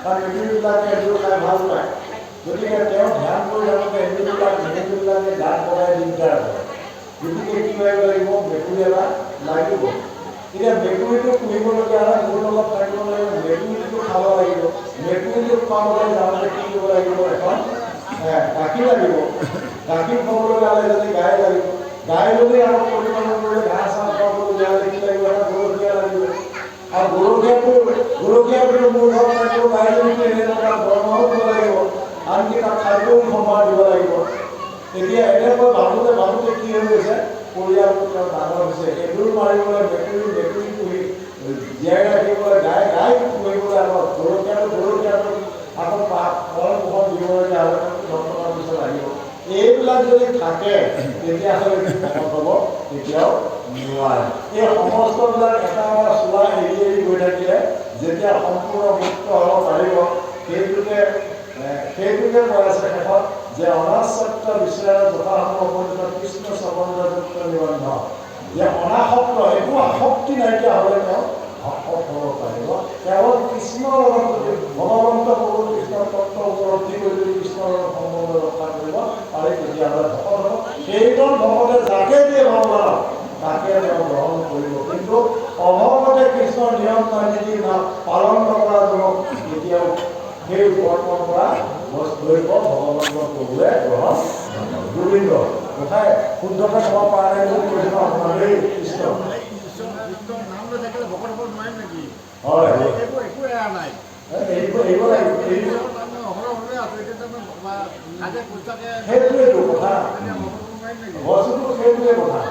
কাৰণ মেকুৰীবিলাকে এন্দুৰ খাই ভাল পায়। গতিকে তেওঁ ধ্যান কৰি থাকোঁতে মেকুৰীবিলাকে গাত বগাই দিগদাৰ কৰে। গতিকে কি কৰিব লাগিব? মেকুৰী এটা লাগিব। এতিয়া মেকুৰীটো পুহিবলগীয়া হ'লে মোৰ লগত থাকিব লাগিব, মেকুৰীটো খাব লাগিব। মেকুৰীটোক পাবলৈ যাওঁতে কি কৰিব লাগিব? এখন গাখীৰ লাগিব। গাখীৰ খুৱাবলৈ হ'লে যদি গাই লাগিব, গাই যদি আমাক পৰিমাণৰ কৰি ঘাঁহ চাহ খুৱাবলগীয়া হ'লে কি লাগিব? এটা গৰখীয়া লাগিব। আৰু গৰখীয়াটো মোৰ ঘৰত থাকিব, গাইজনীটো এনেকুৱা দৰমহাও দিব লাগিব, আনকি তাক খাদ্যও সম্ভাৰ দিব লাগিব। এতিয়া এনেকৈ ভাবোঁতে কি হৈ গৈছে? পৰিয়ালটো তেওঁ ডাঙৰ হৈছে। এন্দুৰ মাৰিবলৈ মেকুৰী পুহি জীয়াই ৰাখিবলৈ গাই পুহিবলৈ আকৌ গৰখীয়াটো আকৌ ফল পোষণ দিবলগীয়া হ'লে 10 টকাৰ পিছত লাগিব। এইবিলাক যদি থাকে তেতিয়াহ'লে ভকত হ'ব কেতিয়াও নোৱাৰে। এই সমস্তবিলাক এটা এটা চোলা এৰি এৰি গৈ থাকিলে যেতিয়া সম্পূৰ্ণ মুক্ত হ'ব পাৰিব, সেইটোকে কৈ আছে শেষত যে অনাসক্ত বিচাৰে যথাসম্ভৱ কৃষ্ণ স্ববন্ধযুক্ত নিবন্ধ, যে অনাসক্ত একো আসক্তি নাইকিয়া হ'লে তেওঁ ভকত হ'ব পাৰিব। কেৱল কৃষ্ণৰ লগত যদি ভগৱন্ত প্ৰভু কৃষ্ণৰ তত্ত্ব উপলব্ধি কৰি যদি কৃষ্ণৰ লগত সম্বন্ধ ৰক্ষা কৰিব পাৰে তেতিয়াহ'লে ভকত হ'ব। সেইজন ভকতে যাকে দিয়ে ভগৱানক তাকে তেওঁ গ্ৰহণ কৰিব, কিন্তু অভগতে কৃষ্ণৰ নিয়ম নীতি পালন নকৰা জনক কেতিয়াও সেই বৰ্মৰ পৰা ধৰিব ভগৱন্ত প্ৰভুৱে গ্ৰহণ গোবিন্দ কথাই শুদ্ধকে ক'ব পৰা নাই বুলি কৈছে আপোনালোকে কৃষ্ণ হয় সেইটোৱেইটো কথা, বস্তুটো সেইটোৱে কথা।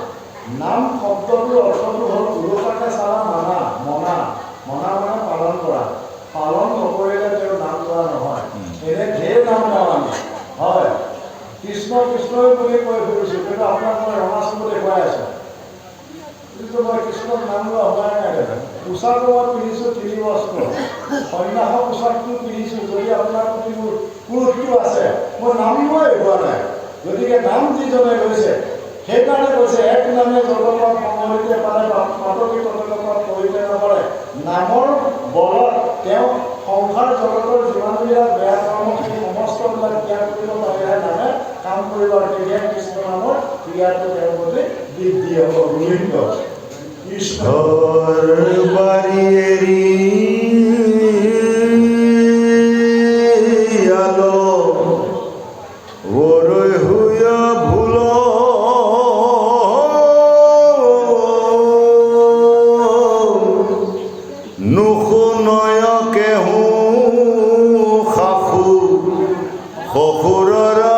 নাম শব্দটোৰ অৰ্থটো হ'ল উৰুকাকে চালা মানা, মনা মানে পালন কৰা। পালন নকৰিলে তেওঁ নাম লোৱা নহয়। এনে ঢেৰ নাম লওঁ আমি, হয় কৃষ্ণ কৃষ্ণই বুলি কৈ ফুৰিছোঁ, কিন্তু আপোনাক মই ৰঙাচুমো দেখুৱাই আছোঁ, কিন্তু মই কৃষ্ণৰ নাম লোৱা হোৱাই নাই দাদা। পোচাকো মই পিন্ধিছোঁ 3 বস্ত্ৰ, সন্ন্যাসৰ পোচাকটো পিন্ধিছোঁ, যদি আপোনাৰ প্ৰতি মোৰ ক্ৰোধটো আছে মই নাম লোৱাই হোৱা নাই। গতিকে নাম যিজনে লৈছে সেইকাৰণে কৈছে এক নামে জগতত সমৰিতে পাৰে মাতকি কটকত কৰিতে নপৰে। নামৰ বলত তেওঁ সংসাৰ জগতৰ যিমানবিলাক বেয়া কৰ্ম সেই সমস্তবিলাক ত্যাগ কৰিব পাৰিলে নামে কাম কৰিব, আৰু তেতিয়াই কৃষ্ণ নামৰ ক্ৰিয়াটো তেওঁৰ প্ৰতি বৃদ্ধি হ'ব। গোবিন্দ কৃষ্ণ বাড়ি এৰি আলো ওৰই হুয়া ভুল নুশুনয় কেহু শাশু শশুৰৰা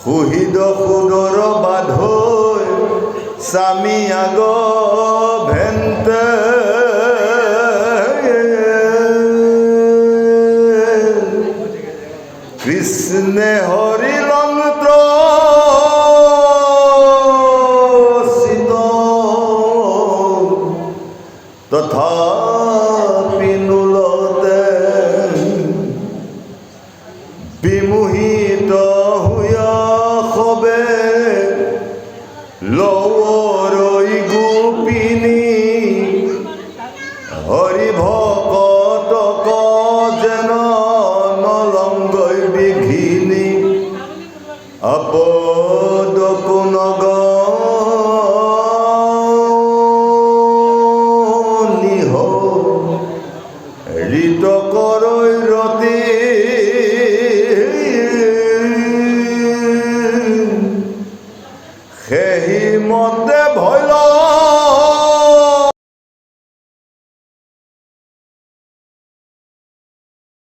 সুহিদ সুদৰ বাধৈ স্বামী আগ ভেন্তে কৃষ্ণে হৰি লন্ত্ৰ তথাপি নুলতে বিমোহিত হুয়া হবে লৌৰৈ গোপিনী হৰি ভকতক যেন নলংগৈ বিঘিনী আপদক